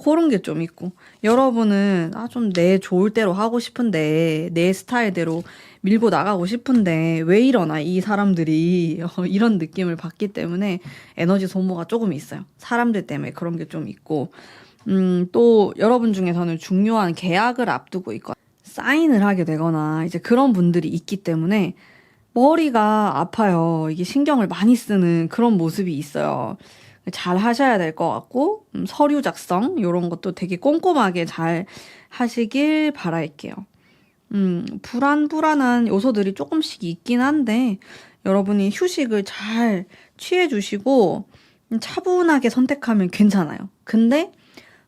그런 게 좀 있고 여러분은 좀 내 좋을 대로 하고 싶은데 내 스타일대로 밀고 나가고 싶은데 왜 이러나 이 사람들이 이런 느낌을 받기 때문에 에너지 소모가 조금 있어요. 사람들 때문에 그런 게 좀 있고 또 여러분 중에서는 중요한 계약을 앞두고 있거나 사인을 하게 되거나 이제 그런 분들이 있기 때문에 머리가 아파요. 이게 신경을 많이 쓰는 그런 모습이 있어요. 잘 하셔야 될 것 같고 서류 작성 이런 것도 되게 꼼꼼하게 잘 하시길 바랄게요. 불안한 요소들이 조금씩 있긴 한데 여러분이 휴식을 잘 취해 주시고 차분하게 선택하면 괜찮아요. 근데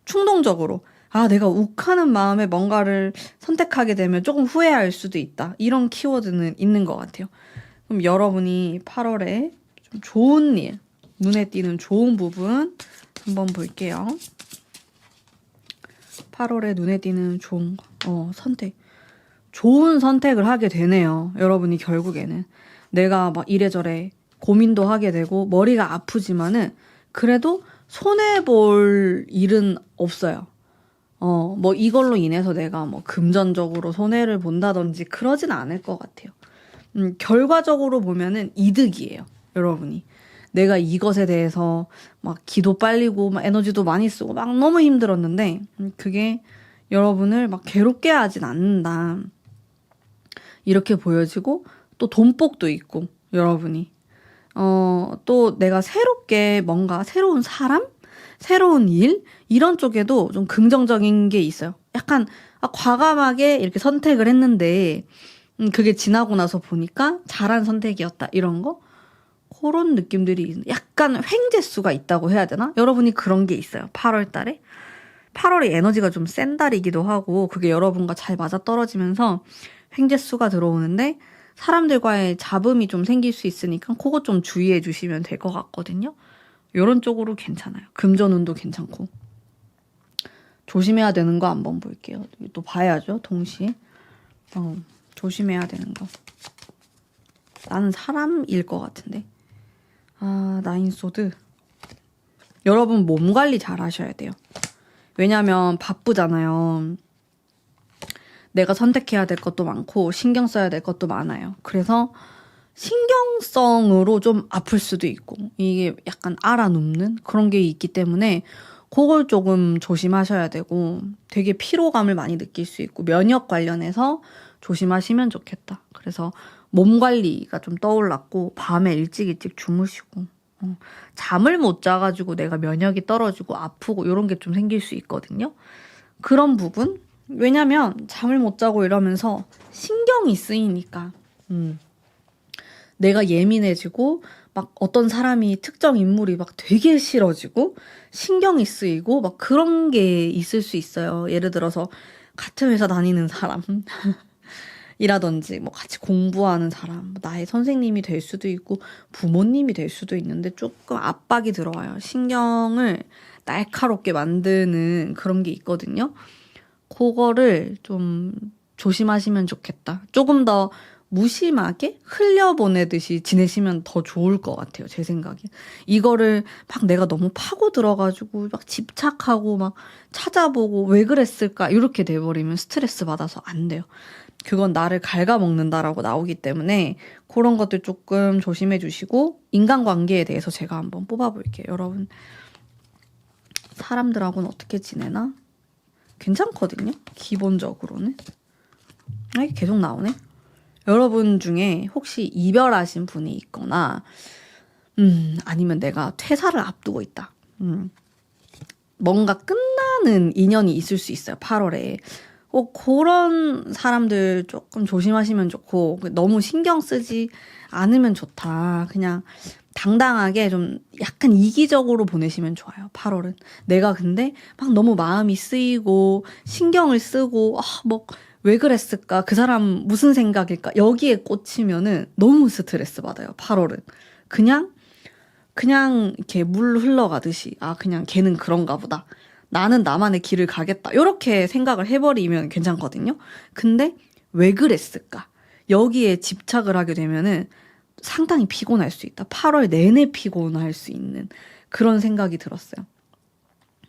충동적으로 내가 욱하는 마음에 뭔가를 선택하게 되면 조금 후회할 수도 있다. 이런 키워드는 있는 것 같아요. 그럼 여러분이 8월에 좀 좋은 일, 눈에 띄는 좋은 부분 한번 볼게요. 8월에 눈에 띄는 좋은 선택. 좋은 선택을 하게 되네요. 여러분이 결국에는. 내가 막 이래저래 고민도 하게 되고 머리가 아프지만은 그래도 손해볼 일은 없어요. 뭐 이걸로 인해서 내가 뭐 금전적으로 손해를 본다든지 그러진 않을 것 같아요. 결과적으로 보면은 이득이에요. 여러분이. 내가 이것에 대해서 막 기도 빨리고 막 에너지도 많이 쓰고 막 너무 힘들었는데 그게 여러분을 막 괴롭게 하진 않는다. 이렇게 보여지고 또 돈복도 있고 여러분이 또 내가 새롭게 뭔가 새로운 사람? 새로운 일? 이런 쪽에도 좀 긍정적인 게 있어요. 약간 과감하게 이렇게 선택을 했는데 그게 지나고 나서 보니까 잘한 선택이었다. 이런 거? 그런 느낌들이 약간 횡재수가 있다고 해야 되나? 여러분이 그런 게 있어요. 8월 달에. 8월이 에너지가 좀 센 달이기도 하고 그게 여러분과 잘 맞아떨어지면서 횡재수가 들어오는데 사람들과의 잡음이 좀 생길 수 있으니까 그거 좀 주의해 주시면 될 것 같거든요. 이런 쪽으로 괜찮아요. 금전운도 괜찮고. 조심해야 되는 거 한번 볼게요. 또 봐야죠. 동시에. 조심해야 되는 거. 나는 사람일 것 같은데. 나인소드. 여러분 몸 관리 잘 하셔야 돼요. 왜냐면 바쁘잖아요. 내가 선택해야 될 것도 많고 신경 써야 될 것도 많아요. 그래서 신경성으로 좀 아플 수도 있고 이게 약간 알아눕는 그런 게 있기 때문에 그걸 조금 조심하셔야 되고 되게 피로감을 많이 느낄 수 있고 면역 관련해서 조심하시면 좋겠다. 그래서 몸 관리가 좀 떠올랐고 밤에 일찍 주무시고 잠을 못 자가지고 내가 면역이 떨어지고 아프고 이런 게 좀 생길 수 있거든요. 그런 부분? 왜냐면 잠을 못 자고 이러면서 신경이 쓰이니까 내가 예민해지고 막 어떤 사람이 특정 인물이 막 되게 싫어지고 신경이 쓰이고 막 그런 게 있을 수 있어요. 예를 들어서 같은 회사 다니는 사람 이라든지 뭐 같이 공부하는 사람, 뭐 나의 선생님이 될 수도 있고 부모님이 될 수도 있는데 조금 압박이 들어와요. 신경을 날카롭게 만드는 그런 게 있거든요. 그거를 좀 조심하시면 좋겠다. 조금 더 무심하게 흘려보내듯이 지내시면 더 좋을 것 같아요. 제 생각에. 이거를 막 내가 너무 파고 들어가지고 막 집착하고 막 찾아보고 왜 그랬을까 이렇게 돼버리면 스트레스 받아서 안 돼요. 그건 나를 갉아먹는다라고 나오기 때문에 그런 것들 조금 조심해 주시고, 인간관계에 대해서 제가 한번 뽑아볼게요. 여러분 사람들하고는 어떻게 지내나? 괜찮거든요. 기본적으로는. 이게 계속 나오네. 여러분 중에 혹시 이별하신 분이 있거나 아니면 내가 퇴사를 앞두고 있다. 뭔가 끝나는 인연이 있을 수 있어요. 8월에. 그런 사람들 조금 조심하시면 좋고, 너무 신경 쓰지 않으면 좋다. 그냥 당당하게 좀 약간 이기적으로 보내시면 좋아요. 8월은. 내가 근데 막 너무 마음이 쓰이고 신경을 쓰고 뭐 왜 그랬을까? 그 사람 무슨 생각일까? 여기에 꽂히면은 너무 스트레스 받아요. 8월은. 그냥 이렇게 물 흘러가듯이 그냥 걔는 그런가 보다. 나는 나만의 길을 가겠다. 이렇게 생각을 해버리면 괜찮거든요. 근데 왜 그랬을까? 여기에 집착을 하게 되면은 상당히 피곤할 수 있다. 8월 내내 피곤할 수 있는 그런 생각이 들었어요.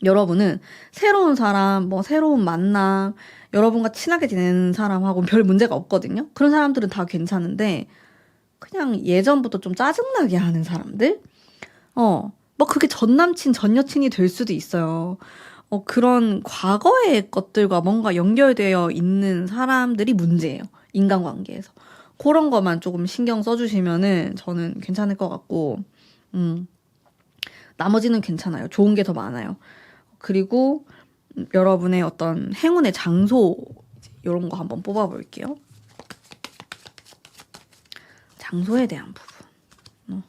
여러분은 새로운 사람, 뭐 새로운 만남, 여러분과 친하게 지내는 사람하고 별 문제가 없거든요. 그런 사람들은 다 괜찮은데 그냥 예전부터 좀 짜증나게 하는 사람들? 뭐 그게 전 남친, 전 여친이 될 수도 있어요. 그런 과거의 것들과 뭔가 연결되어 있는 사람들이 문제예요. 인간관계에서. 그런 것만 조금 신경 써주시면은 저는 괜찮을 것 같고, 나머지는 괜찮아요. 좋은 게 더 많아요. 그리고 여러분의 어떤 행운의 장소, 이런 거 한번 뽑아볼게요. 장소에 대한 부분.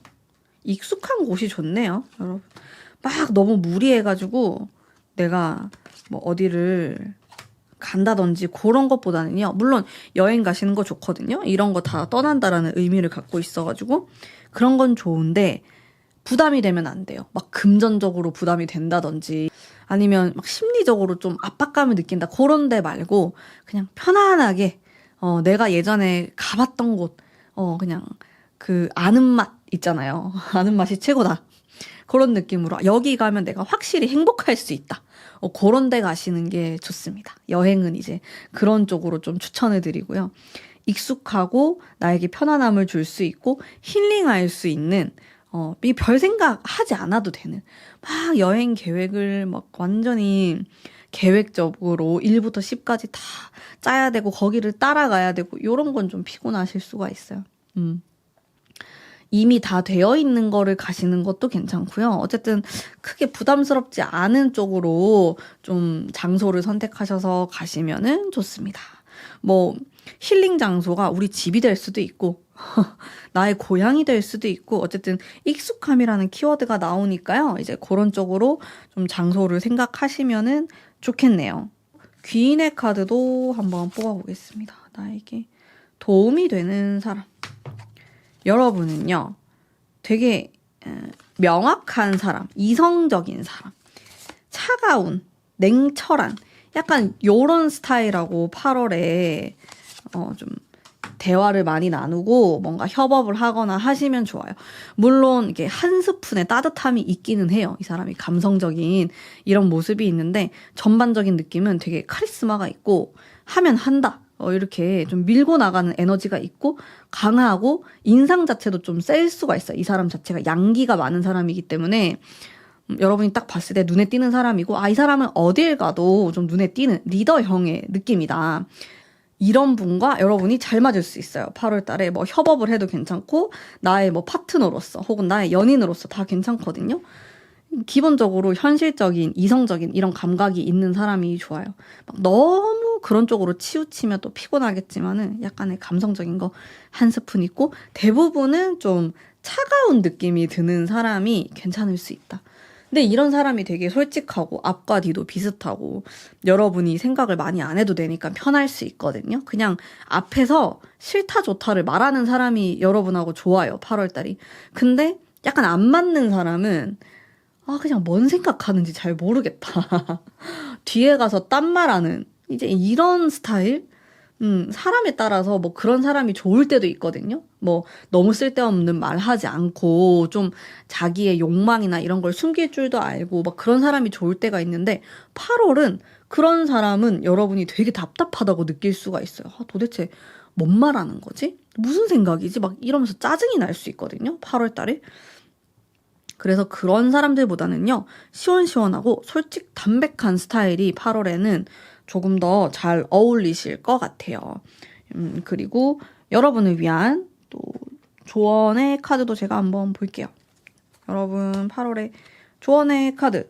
익숙한 곳이 좋네요, 여러분. 막 너무 무리해가지고 내가 뭐 어디를 간다든지 그런 것보다는요. 물론 여행 가시는 거 좋거든요. 이런 거 다 떠난다라는 의미를 갖고 있어가지고 그런 건 좋은데 부담이 되면 안 돼요. 막 금전적으로 부담이 된다든지 아니면 막 심리적으로 좀 압박감을 느낀다. 그런 데 말고 그냥 편안하게 내가 예전에 가봤던 곳 그냥 그 아는 맛 있잖아요. 아는 맛이 최고다. 그런 느낌으로 여기 가면 내가 확실히 행복할 수 있다. 그런 데 가시는 게 좋습니다. 여행은 이제 그런 쪽으로 좀 추천을 드리고요. 익숙하고 나에게 편안함을 줄 수 있고 힐링할 수 있는 이 별 생각 하지 않아도 되는 막 여행 계획을 막 완전히 계획적으로 1부터 10까지 다 짜야 되고 거기를 따라가야 되고 이런 건 좀 피곤하실 수가 있어요. 이미 다 되어 있는 거를 가시는 것도 괜찮고요. 어쨌든 크게 부담스럽지 않은 쪽으로 좀 장소를 선택하셔서 가시면은 좋습니다. 뭐 힐링 장소가 우리 집이 될 수도 있고 나의 고향이 될 수도 있고 어쨌든 익숙함이라는 키워드가 나오니까요. 이제 그런 쪽으로 좀 장소를 생각하시면은 좋겠네요. 귀인의 카드도 한번 뽑아보겠습니다. 나에게 도움이 되는 사람. 여러분은요, 되게 명확한 사람, 이성적인 사람, 차가운, 냉철한, 약간 요런 스타일하고 8월에 좀 대화를 많이 나누고 뭔가 협업을 하거나 하시면 좋아요. 물론 이게 한 스푼의 따뜻함이 있기는 해요. 이 사람이 감성적인 이런 모습이 있는데 전반적인 느낌은 되게 카리스마가 있고 하면 한다. 이렇게 좀 밀고 나가는 에너지가 있고 강하고 인상 자체도 좀 셀 수가 있어요. 이 사람 자체가 양기가 많은 사람이기 때문에 여러분이 딱 봤을 때 눈에 띄는 사람이고 이 사람은 어딜 가도 좀 눈에 띄는 리더형의 느낌이다. 이런 분과 여러분이 잘 맞을 수 있어요. 8월 달에 뭐 협업을 해도 괜찮고 나의 뭐 파트너로서 혹은 나의 연인으로서 다 괜찮거든요. 기본적으로 현실적인, 이성적인 이런 감각이 있는 사람이 좋아요. 막 너무 그런 쪽으로 치우치면 또 피곤하겠지만은 약간의 감성적인 거 한 스푼 있고 대부분은 좀 차가운 느낌이 드는 사람이 괜찮을 수 있다. 근데 이런 사람이 되게 솔직하고 앞과 뒤도 비슷하고 여러분이 생각을 많이 안 해도 되니까 편할 수 있거든요. 그냥 앞에서 싫다 좋다를 말하는 사람이 여러분하고 좋아요. 8월달이. 근데 약간 안 맞는 사람은 그냥 뭔 생각하는지 잘 모르겠다. 뒤에 가서 딴 말하는 이제 이런 스타일? 사람에 따라서 뭐 그런 사람이 좋을 때도 있거든요. 뭐 너무 쓸데없는 말 하지 않고 좀 자기의 욕망이나 이런 걸 숨길 줄도 알고 막 그런 사람이 좋을 때가 있는데 8월은 그런 사람은 여러분이 되게 답답하다고 느낄 수가 있어요. 도대체 뭔 말하는 거지? 무슨 생각이지? 막 이러면서 짜증이 날 수 있거든요. 8월 달에. 그래서 그런 사람들보다는요. 시원시원하고 솔직 담백한 스타일이 8월에는 조금 더 잘 어울리실 것 같아요. 그리고 여러분을 위한 또 조언의 카드도 제가 한번 볼게요. 여러분 8월에 조언의 카드.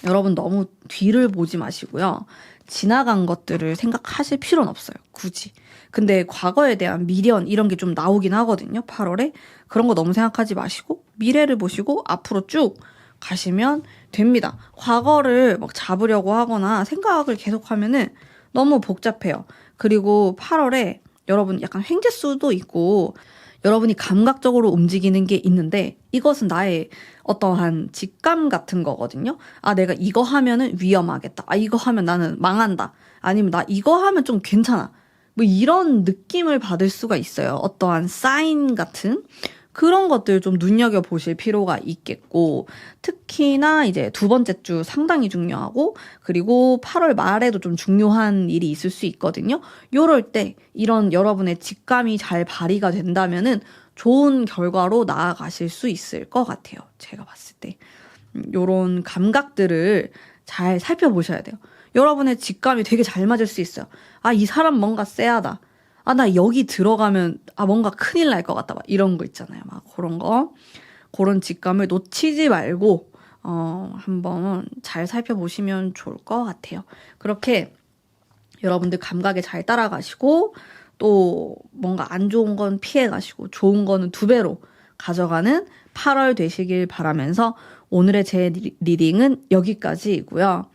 여러분 너무 뒤를 보지 마시고요. 지나간 것들을 생각하실 필요는 없어요. 굳이. 근데 과거에 대한 미련 이런 게 좀 나오긴 하거든요. 8월에. 그런 거 너무 생각하지 마시고 미래를 보시고 앞으로 쭉 가시면 됩니다. 과거를 막 잡으려고 하거나 생각을 계속하면은 너무 복잡해요. 그리고 8월에 여러분 약간 횡재수도 있고 여러분이 감각적으로 움직이는 게 있는데 이것은 나의 어떠한 직감 같은 거거든요. 내가 이거 하면은 위험하겠다. 이거 하면 나는 망한다. 아니면 나 이거 하면 좀 괜찮아. 뭐 이런 느낌을 받을 수가 있어요. 어떠한 사인 같은 그런 것들 좀 눈여겨보실 필요가 있겠고 특히나 이제 두 번째 주 상당히 중요하고 그리고 8월 말에도 좀 중요한 일이 있을 수 있거든요. 요럴 때 이런 여러분의 직감이 잘 발휘가 된다면은 좋은 결과로 나아가실 수 있을 것 같아요. 제가 봤을 때. 요런 감각들을 잘 살펴보셔야 돼요. 여러분의 직감이 되게 잘 맞을 수 있어요. 이 사람 뭔가 쎄하다. 나 여기 들어가면 뭔가 큰일 날 것 같다. 막 이런 거 있잖아요. 막 그런 거. 그런 직감을 놓치지 말고 한번 잘 살펴보시면 좋을 것 같아요. 그렇게 여러분들 감각에 잘 따라가시고 또 뭔가 안 좋은 건 피해가시고 좋은 거는 2배로 가져가는 8월 되시길 바라면서 오늘의 제 리딩은 여기까지이고요.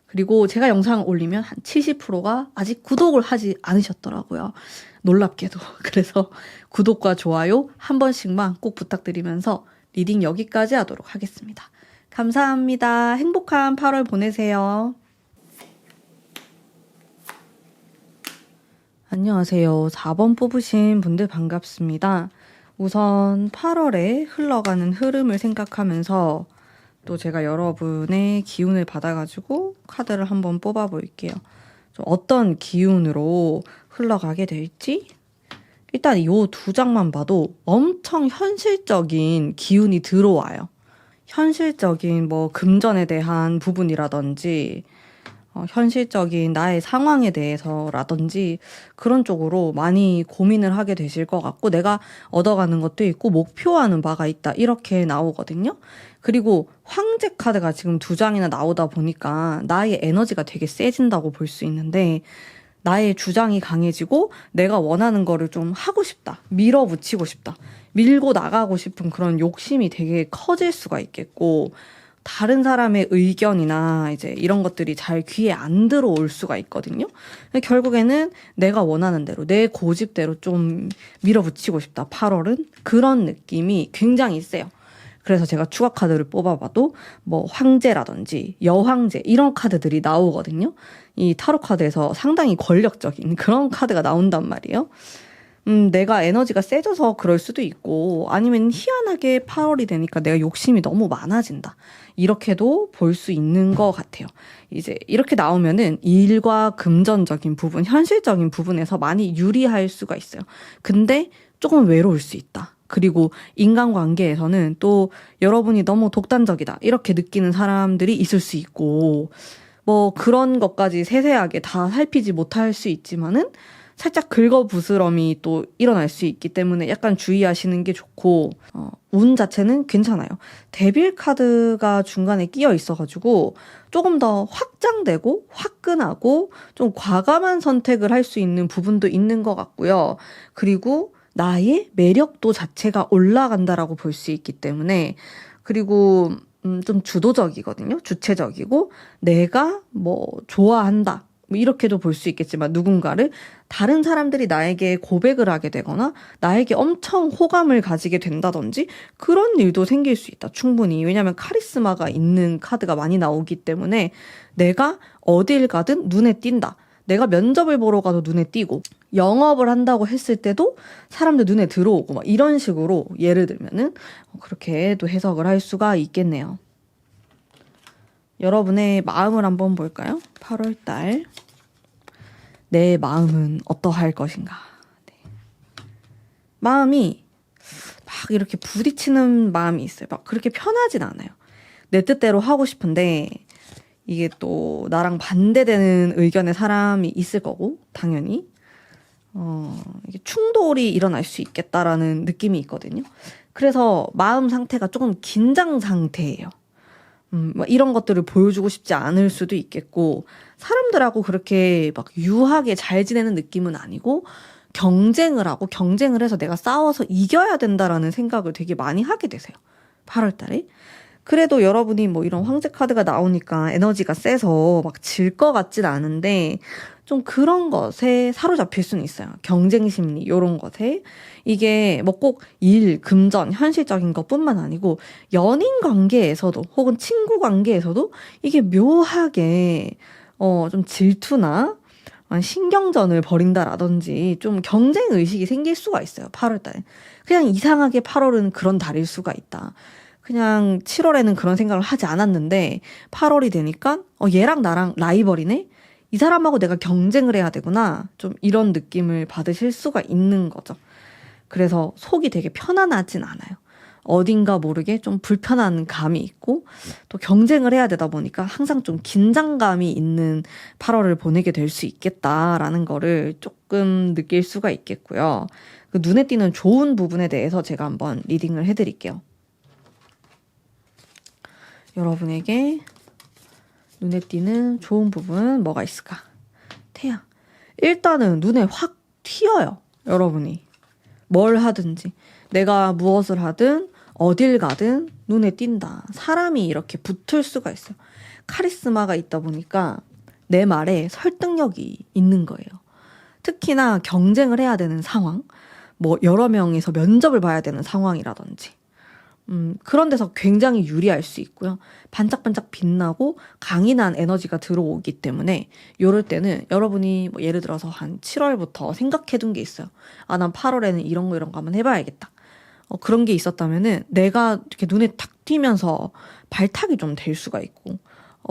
그리고 제가 영상을 올리면 한 70%가 아직 구독을 하지 않으셨더라고요. 놀랍게도. 그래서 구독과 좋아요 한 번씩만 꼭 부탁드리면서 리딩 여기까지 하도록 하겠습니다. 감사합니다. 행복한 8월 보내세요. 안녕하세요. 4번 뽑으신 분들 반갑습니다. 우선 8월에 흘러가는 흐름을 생각하면서 또 제가 여러분의 기운을 받아가지고 카드를 한번 뽑아볼게요. 어떤 기운으로 흘러가게 될지? 일단 이 2장만 봐도 엄청 현실적인 기운이 들어와요. 현실적인 뭐 금전에 대한 부분이라든지 현실적인 나의 상황에 대해서라든지 그런 쪽으로 많이 고민을 하게 되실 것 같고 내가 얻어가는 것도 있고 목표하는 바가 있다 이렇게 나오거든요. 그리고 황제 카드가 지금 2장이나 나오다 보니까 나의 에너지가 되게 세진다고 볼 수 있는데 나의 주장이 강해지고 내가 원하는 거를 좀 하고 싶다. 밀어붙이고 싶다. 밀고 나가고 싶은 그런 욕심이 되게 커질 수가 있겠고 다른 사람의 의견이나 이제 이런 것들이 잘 귀에 안 들어올 수가 있거든요. 결국에는 내가 원하는 대로 내 고집대로 좀 밀어붙이고 싶다. 8월은 그런 느낌이 굉장히 세요. 그래서 제가 추가 카드를 뽑아봐도 뭐 황제라든지 여황제 이런 카드들이 나오거든요. 이 타로 카드에서 상당히 권력적인 그런 카드가 나온단 말이에요. 내가 에너지가 세져서 그럴 수도 있고 아니면 희한하게 8월이 되니까 내가 욕심이 너무 많아진다. 이렇게도 볼 수 있는 것 같아요. 이제 이렇게 나오면은 일과 금전적인 부분, 현실적인 부분에서 많이 유리할 수가 있어요. 근데 조금 외로울 수 있다. 그리고 인간관계에서는 또 여러분이 너무 독단적이다. 이렇게 느끼는 사람들이 있을 수 있고 뭐 그런 것까지 세세하게 다 살피지 못할 수 있지만은 살짝 긁어부스럼이 또 일어날 수 있기 때문에 약간 주의하시는 게 좋고 운 자체는 괜찮아요. 데빌 카드가 중간에 끼어 있어가지고 조금 더 확장되고 화끈하고 좀 과감한 선택을 할 수 있는 부분도 있는 것 같고요. 그리고 나의 매력도 자체가 올라간다라고 볼 수 있기 때문에 그리고 좀 주도적이거든요. 주체적이고 내가 뭐 좋아한다. 뭐 이렇게도 볼 수 있겠지만 누군가를 다른 사람들이 나에게 고백을 하게 되거나 나에게 엄청 호감을 가지게 된다든지 그런 일도 생길 수 있다. 충분히. 왜냐하면 카리스마가 있는 카드가 많이 나오기 때문에 내가 어딜 가든 눈에 띈다. 내가 면접을 보러 가도 눈에 띄고 영업을 한다고 했을 때도 사람들 눈에 들어오고 막 이런 식으로 예를 들면은 그렇게도 해석을 할 수가 있겠네요. 여러분의 마음을 한번 볼까요? 8월 달 내 마음은 어떠할 것인가. 네. 마음이 막 이렇게 부딪히는 마음이 있어요. 막 그렇게 편하진 않아요. 내 뜻대로 하고 싶은데 이게 또 나랑 반대되는 의견의 사람이 있을 거고 당연히 이게 충돌이 일어날 수 있겠다라는 느낌이 있거든요. 그래서 마음 상태가 조금 긴장 상태예요. 막 이런 것들을 보여주고 싶지 않을 수도 있겠고 사람들하고 그렇게 막 유하게 잘 지내는 느낌은 아니고 경쟁을 하고 경쟁을 해서 내가 싸워서 이겨야 된다라는 생각을 되게 많이 하게 되세요. 8월 달에. 그래도 여러분이 뭐 이런 황제 카드가 나오니까 에너지가 세서 막 질 것 같진 않은데 좀 그런 것에 사로잡힐 수는 있어요. 경쟁 심리 이런 것에. 이게 뭐 꼭 일, 금전, 현실적인 것뿐만 아니고 연인 관계에서도 혹은 친구 관계에서도 이게 묘하게 좀 질투나 신경전을 벌인다라든지 좀 경쟁 의식이 생길 수가 있어요. 8월 달에. 그냥 이상하게 8월은 그런 달일 수가 있다. 그냥 7월에는 그런 생각을 하지 않았는데 8월이 되니까 얘랑 나랑 라이벌이네? 이 사람하고 내가 경쟁을 해야 되구나. 좀 이런 느낌을 받으실 수가 있는 거죠. 그래서 속이 되게 편안하진 않아요. 어딘가 모르게 좀 불편한 감이 있고 또 경쟁을 해야 되다 보니까 항상 좀 긴장감이 있는 8월을 보내게 될 수 있겠다라는 거를 조금 느낄 수가 있겠고요. 그 눈에 띄는 좋은 부분에 대해서 제가 한번 리딩을 해드릴게요. 여러분에게 눈에 띄는 좋은 부분 뭐가 있을까? 태양. 일단은 눈에 확 튀어요. 여러분이. 뭘 하든지. 내가 무엇을 하든 어딜 가든 눈에 띈다. 사람이 이렇게 붙을 수가 있어요. 카리스마가 있다 보니까 내 말에 설득력이 있는 거예요. 특히나 경쟁을 해야 되는 상황, 뭐 여러 명이서 면접을 봐야 되는 상황이라든지 그런 데서 굉장히 유리할 수 있고요. 반짝반짝 빛나고 강인한 에너지가 들어오기 때문에 이럴 때는 여러분이 뭐 예를 들어서 한 7월부터 생각해둔 게 있어요. 아, 난 8월에는 이런 거 한번 해봐야겠다. 그런 게 있었다면은 내가 이렇게 눈에 탁 띄면서 발탁이 좀 될 수가 있고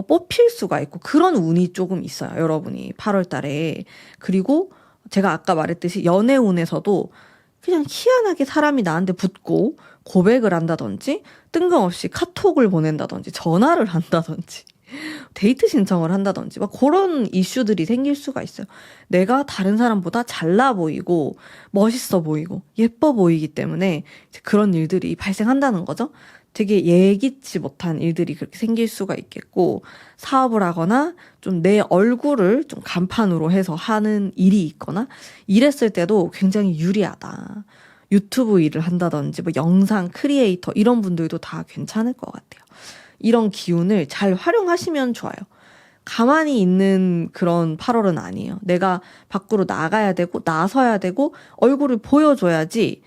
뽑힐 수가 있고 그런 운이 조금 있어요. 여러분이 8월 달에. 그리고 제가 아까 말했듯이 연애운에서도 그냥 희한하게 사람이 나한테 붙고 고백을 한다든지 뜬금없이 카톡을 보낸다든지 전화를 한다든지 데이트 신청을 한다든지 막 그런 이슈들이 생길 수가 있어요. 내가 다른 사람보다 잘나 보이고 멋있어 보이고 예뻐 보이기 때문에 그런 일들이 발생한다는 거죠. 되게 예기치 못한 일들이 그렇게 생길 수가 있겠고 사업을 하거나 좀 내 얼굴을 좀 간판으로 해서 하는 일이 있거나 이랬을 때도 굉장히 유리하다. 유튜브 일을 한다든지 뭐 영상 크리에이터 이런 분들도 다 괜찮을 것 같아요. 이런 기운을 잘 활용하시면 좋아요. 가만히 있는 그런 8월은 아니에요. 내가 밖으로 나가야 되고 나서야 되고 얼굴을 보여줘야지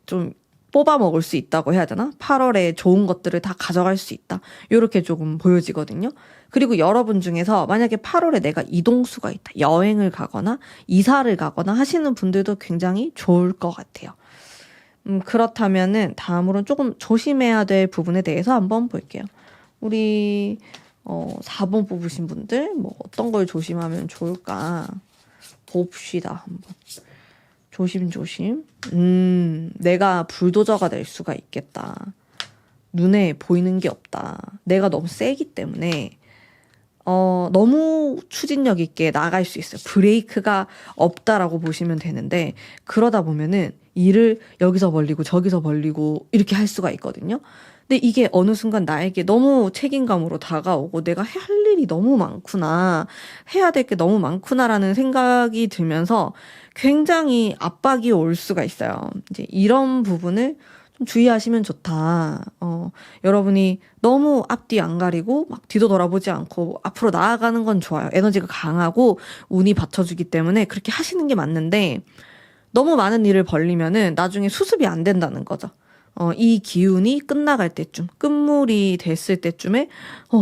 좀 뽑아 먹을 수 있다고 해야 되나? 8월에 좋은 것들을 다 가져갈 수 있다. 이렇게 조금 보여지거든요. 그리고 여러분 중에서 만약에 8월에 내가 이동수가 있다. 여행을 가거나 이사를 가거나 하시는 분들도 굉장히 좋을 것 같아요. 그렇다면은 다음으로는 조금 조심해야 될 부분에 대해서 한번 볼게요. 우리 4번 뽑으신 분들 뭐 어떤 걸 조심하면 좋을까 봅시다. 한번. 조심조심. 내가 불도저가 될 수가 있겠다. 눈에 보이는 게 없다. 내가 너무 세기 때문에 너무 추진력 있게 나갈 수 있어요. 브레이크가 없다라고 보시면 되는데 그러다 보면은 일을 여기서 벌리고 저기서 벌리고 이렇게 할 수가 있거든요. 근데 이게 어느 순간 나에게 너무 책임감으로 다가오고 내가 할 일이 너무 많구나, 해야 될 게 너무 많구나라는 생각이 들면서 굉장히 압박이 올 수가 있어요. 이제 이런 부분을 좀 주의하시면 좋다. 여러분이 너무 앞뒤 안 가리고 막 뒤도 돌아보지 않고 앞으로 나아가는 건 좋아요. 에너지가 강하고 운이 받쳐주기 때문에 그렇게 하시는 게 맞는데 너무 많은 일을 벌리면은 나중에 수습이 안 된다는 거죠. 이 기운이 끝나갈 때쯤, 끝물이 됐을 때쯤에,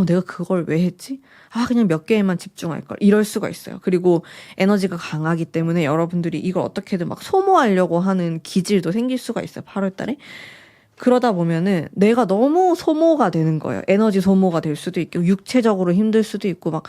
내가 그걸 왜 했지? 그냥 몇 개에만 집중할 걸. 이럴 수가 있어요. 그리고 에너지가 강하기 때문에 여러분들이 이걸 어떻게든 막 소모하려고 하는 기질도 생길 수가 있어요. 8월 달에. 그러다 보면은 내가 너무 소모가 되는 거예요. 에너지 소모가 될 수도 있고, 육체적으로 힘들 수도 있고, 막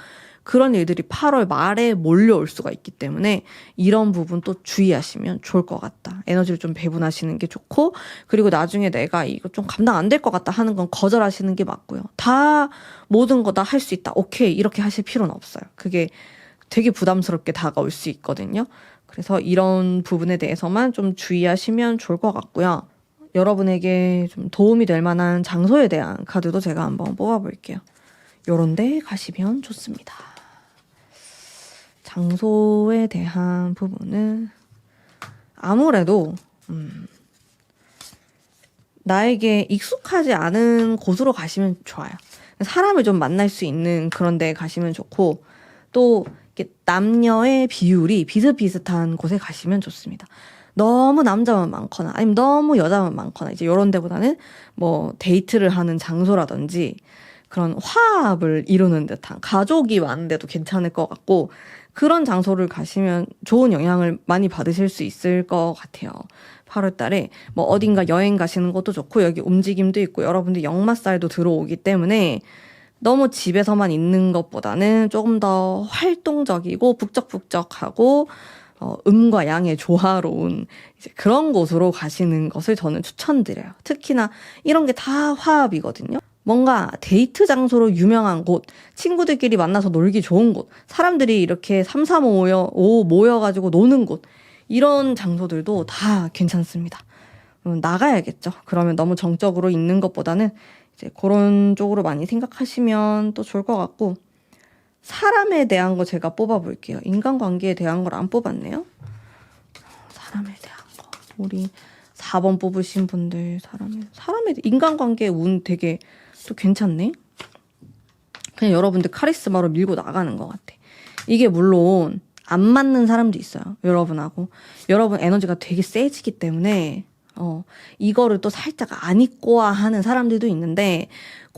그런 일들이 8월 말에 몰려올 수가 있기 때문에 이런 부분 또 주의하시면 좋을 것 같다. 에너지를 좀 배분하시는 게 좋고, 그리고 나중에 내가 이거 좀 감당 안 될 것 같다 하는 건 거절하시는 게 맞고요. 다 모든 거 다 할 수 있다. 오케이. 이렇게 하실 필요는 없어요. 그게 되게 부담스럽게 다가올 수 있거든요. 그래서 이런 부분에 대해서만 좀 주의하시면 좋을 것 같고요. 여러분에게 좀 도움이 될 만한 장소에 대한 카드도 제가 한번 뽑아볼게요. 요런 데 가시면 좋습니다. 장소에 대한 부분은 아무래도 나에게 익숙하지 않은 곳으로 가시면 좋아요. 사람을 좀 만날 수 있는 그런 데 가시면 좋고, 또 이렇게 남녀의 비율이 비슷비슷한 곳에 가시면 좋습니다. 너무 남자만 많거나 아니면 너무 여자만 많거나 이제 이런 데보다는 뭐 데이트를 하는 장소라든지 그런 화합을 이루는 듯한 가족이 많은데도 괜찮을 것 같고, 그런 장소를 가시면 좋은 영향을 많이 받으실 수 있을 것 같아요. 8월 달에 뭐 어딘가 여행 가시는 것도 좋고, 여기 움직임도 있고 여러분들 역마살도 들어오기 때문에 너무 집에서만 있는 것보다는 조금 더 활동적이고 북적북적하고 음과 양의 조화로운 이제 그런 곳으로 가시는 것을 저는 추천드려요. 특히나 이런 게 다 화합이거든요. 뭔가 데이트 장소로 유명한 곳, 친구들끼리 만나서 놀기 좋은 곳, 사람들이 이렇게 3, 4, 5 모여가지고 노는 곳, 이런 장소들도 다 괜찮습니다. 나가야겠죠. 그러면 너무 정적으로 있는 것보다는 이제 그런 쪽으로 많이 생각하시면 또 좋을 것 같고, 사람에 대한 거 제가 뽑아볼게요. 인간관계에 대한 걸 안 뽑았네요. 사람에 대한 거. 우리 4번 뽑으신 분들, 인간관계 운 되게 또 괜찮네. 그냥 여러분들 카리스마로 밀고 나가는 것 같아. 이게 물론 안 맞는 사람도 있어요. 여러분하고. 여러분 에너지가 되게 세지기 때문에 이거를 또 살짝 안 입고와 하는 사람들도 있는데,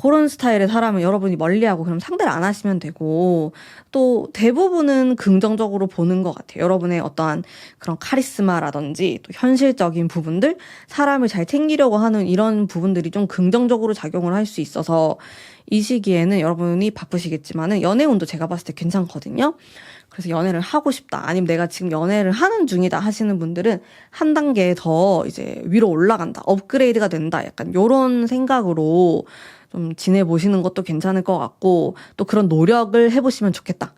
그런 스타일의 사람은 여러분이 멀리하고 그럼 상대를 안 하시면 되고, 또 대부분은 긍정적으로 보는 것 같아요. 여러분의 어떠한 그런 카리스마라든지 또 현실적인 부분들, 사람을 잘 챙기려고 하는 이런 부분들이 좀 긍정적으로 작용을 할 수 있어서 이 시기에는 여러분이 바쁘시겠지만은 연애운도 제가 봤을 때 괜찮거든요. 그래서 연애를 하고 싶다, 아니면 내가 지금 연애를 하는 중이다 하시는 분들은 한 단계 더 이제 위로 올라간다, 업그레이드가 된다, 약간 요런 생각으로 좀 지내보시는 것도 괜찮을 것 같고, 또 그런 노력을 해보시면 좋겠다.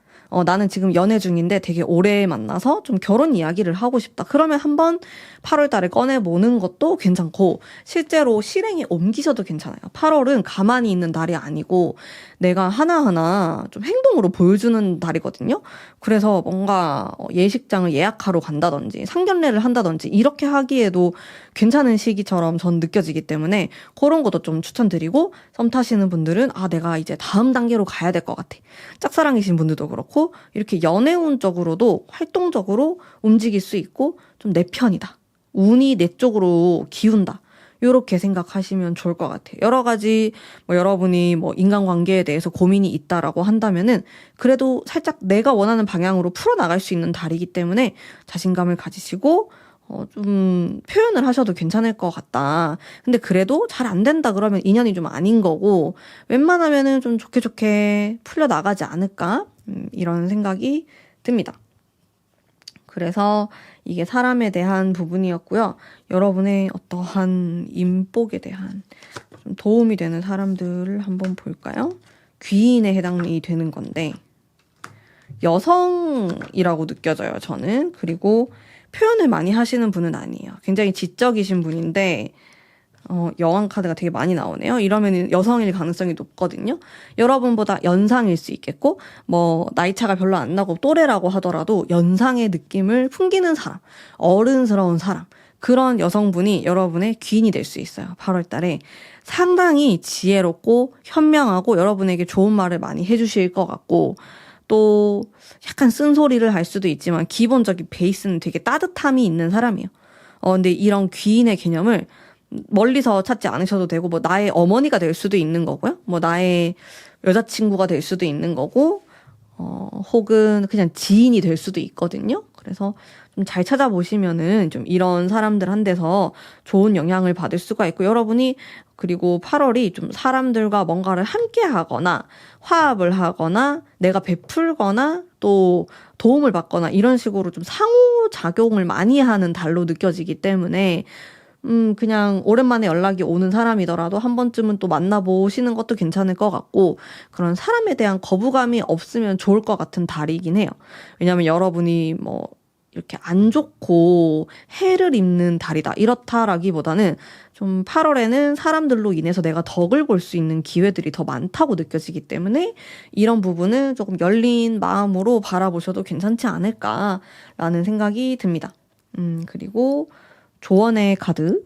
나는 지금 연애 중인데 되게 오래 만나서 좀 결혼 이야기를 하고 싶다. 그러면 한번 8월 달에 꺼내보는 것도 괜찮고, 실제로 실행에 옮기셔도 괜찮아요. 8월은 가만히 있는 달이 아니고 내가 하나하나 좀 행동으로 보여주는 달이거든요. 그래서 뭔가 예식장을 예약하러 간다든지 상견례를 한다든지 이렇게 하기에도 괜찮은 시기처럼 전 느껴지기 때문에 그런 것도 좀 추천드리고, 썸 타시는 분들은 내가 이제 다음 단계로 가야 될 것 같아. 짝사랑이신 분들도 그렇고 이렇게 연애운적으로도 활동적으로 움직일 수 있고, 좀 내 편이다, 운이 내 쪽으로 기운다, 요렇게 생각하시면 좋을 것 같아요. 여러 가지 여러분이 인간관계에 대해서 고민이 있다라고 한다면은 그래도 살짝 내가 원하는 방향으로 풀어나갈 수 있는 달이기 때문에 자신감을 가지시고 좀 표현을 하셔도 괜찮을 것 같다. 근데 그래도 잘 안 된다 그러면 인연이 좀 아닌 거고, 웬만하면은 좀 좋게 풀려나가지 않을까? 이런 생각이 듭니다. 그래서 이게 사람에 대한 부분이었고요. 여러분의 어떠한 인복에 대한 좀 도움이 되는 사람들을 한번 볼까요? 귀인에 해당이 되는 건데, 여성이라고 느껴져요, 저는. 그리고 표현을 많이 하시는 분은 아니에요. 굉장히 지적이신 분인데 여왕 카드가 되게 많이 나오네요. 이러면 여성일 가능성이 높거든요. 여러분보다 연상일 수 있겠고, 나이 차가 별로 안 나고 또래라고 하더라도 연상의 느낌을 풍기는 사람, 어른스러운 사람, 그런 여성분이 여러분의 귀인이 될 수 있어요. 8월 달에. 상당히 지혜롭고 현명하고 여러분에게 좋은 말을 많이 해주실 것 같고, 또 약간 쓴소리를 할 수도 있지만 기본적인 베이스는 되게 따뜻함이 있는 사람이에요. 근데 이런 귀인의 개념을 멀리서 찾지 않으셔도 되고, 뭐 나의 어머니가 될 수도 있는 거고요. 뭐 나의 여자친구가 될 수도 있는 거고, 혹은 그냥 지인이 될 수도 있거든요. 그래서 좀 잘 찾아보시면은 좀 이런 사람들한테서 좋은 영향을 받을 수가 있고, 여러분이 그리고 8월이 좀 사람들과 뭔가를 함께 하거나 화합을 하거나 내가 베풀거나 또 도움을 받거나 이런 식으로 좀 상호작용을 많이 하는 달로 느껴지기 때문에 그냥 오랜만에 연락이 오는 사람이더라도 한 번쯤은 또 만나보시는 것도 괜찮을 것 같고, 그런 사람에 대한 거부감이 없으면 좋을 것 같은 달이긴 해요. 왜냐면 여러분이 뭐 이렇게 안 좋고 해를 입는 달이다 이렇다라기보다는 좀 8월에는 사람들로 인해서 내가 덕을 볼 수 있는 기회들이 더 많다고 느껴지기 때문에 이런 부분은 조금 열린 마음으로 바라보셔도 괜찮지 않을까라는 생각이 듭니다. 그리고 조언의 카드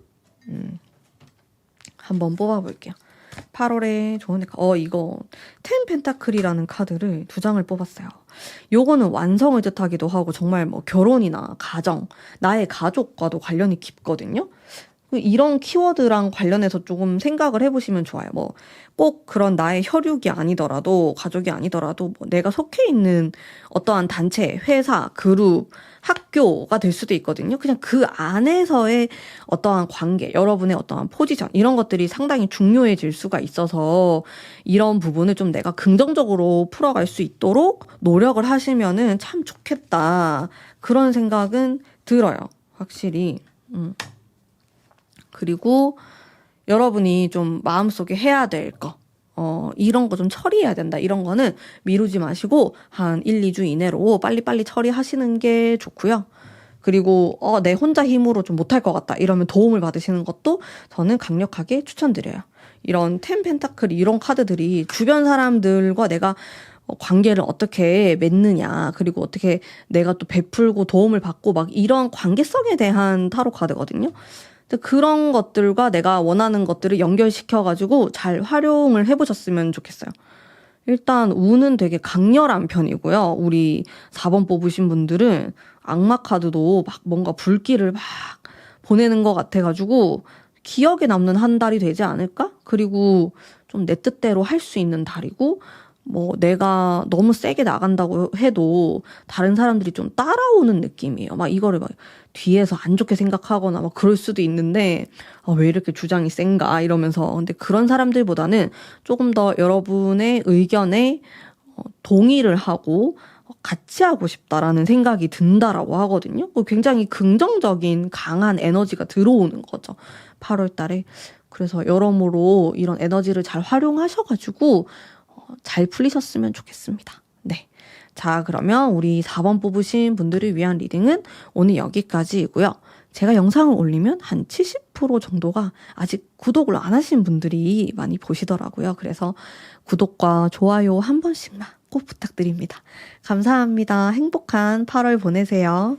한번 뽑아볼게요. 8월에 조언의 카드, 이거 텐 펜타클이라는 카드를 2장을 뽑았어요. 요거는 완성을 뜻하기도 하고 정말 뭐 결혼이나 가정, 나의 가족과도 관련이 깊거든요. 이런 키워드랑 관련해서 조금 생각을 해보시면 좋아요. 뭐 꼭 그런 나의 혈육이 아니더라도, 가족이 아니더라도 뭐 내가 속해 있는 어떠한 단체, 회사, 그룹, 학교가 될 수도 있거든요. 그냥 그 안에서의 어떠한 관계, 여러분의 어떠한 포지션, 이런 것들이 상당히 중요해질 수가 있어서 이런 부분을 좀 내가 긍정적으로 풀어갈 수 있도록 노력을 하시면은 참 좋겠다. 그런 생각은 들어요. 확실히. 그리고 여러분이 좀 마음속에 해야 될 거, 이런 거 좀 처리해야 된다. 이런 거는 미루지 마시고 한 1, 2주 이내로 빨리빨리 처리하시는 게 좋고요. 그리고 내 혼자 힘으로 좀 못할 것 같다. 이러면 도움을 받으시는 것도 저는 강력하게 추천드려요. 이런 텐 펜타클 이런 카드들이 주변 사람들과 내가 관계를 어떻게 맺느냐, 그리고 어떻게 내가 또 베풀고 도움을 받고 막 이런 관계성에 대한 타로 카드거든요. 그런 것들과 내가 원하는 것들을 연결시켜가지고 잘 활용을 해보셨으면 좋겠어요. 일단 운은 되게 강렬한 편이고요. 우리 4번 뽑으신 분들은 악마 카드도 막 뭔가 불길을 막 보내는 것 같아가지고 기억에 남는 한 달이 되지 않을까? 그리고 좀 내 뜻대로 할 수 있는 달이고, 뭐 내가 너무 세게 나간다고 해도 다른 사람들이 좀 따라오는 느낌이에요. 막 이거를 막 뒤에서 안 좋게 생각하거나 막 그럴 수도 있는데, 왜 이렇게 주장이 센가 이러면서. 근데 그런 사람들보다는 조금 더 여러분의 의견에 동의를 하고 같이 하고 싶다라는 생각이 든다라고 하거든요. 굉장히 긍정적인 강한 에너지가 들어오는 거죠, 8월 달에. 그래서 여러모로 이런 에너지를 잘 활용하셔가지고 잘 풀리셨으면 좋겠습니다. 네. 자, 그러면 우리 4번 뽑으신 분들을 위한 리딩은 오늘 여기까지이고요. 제가 영상을 올리면 한 70% 정도가 아직 구독을 안 하신 분들이 많이 보시더라고요. 그래서 구독과 좋아요 한 번씩만 꼭 부탁드립니다. 감사합니다. 행복한 8월 보내세요.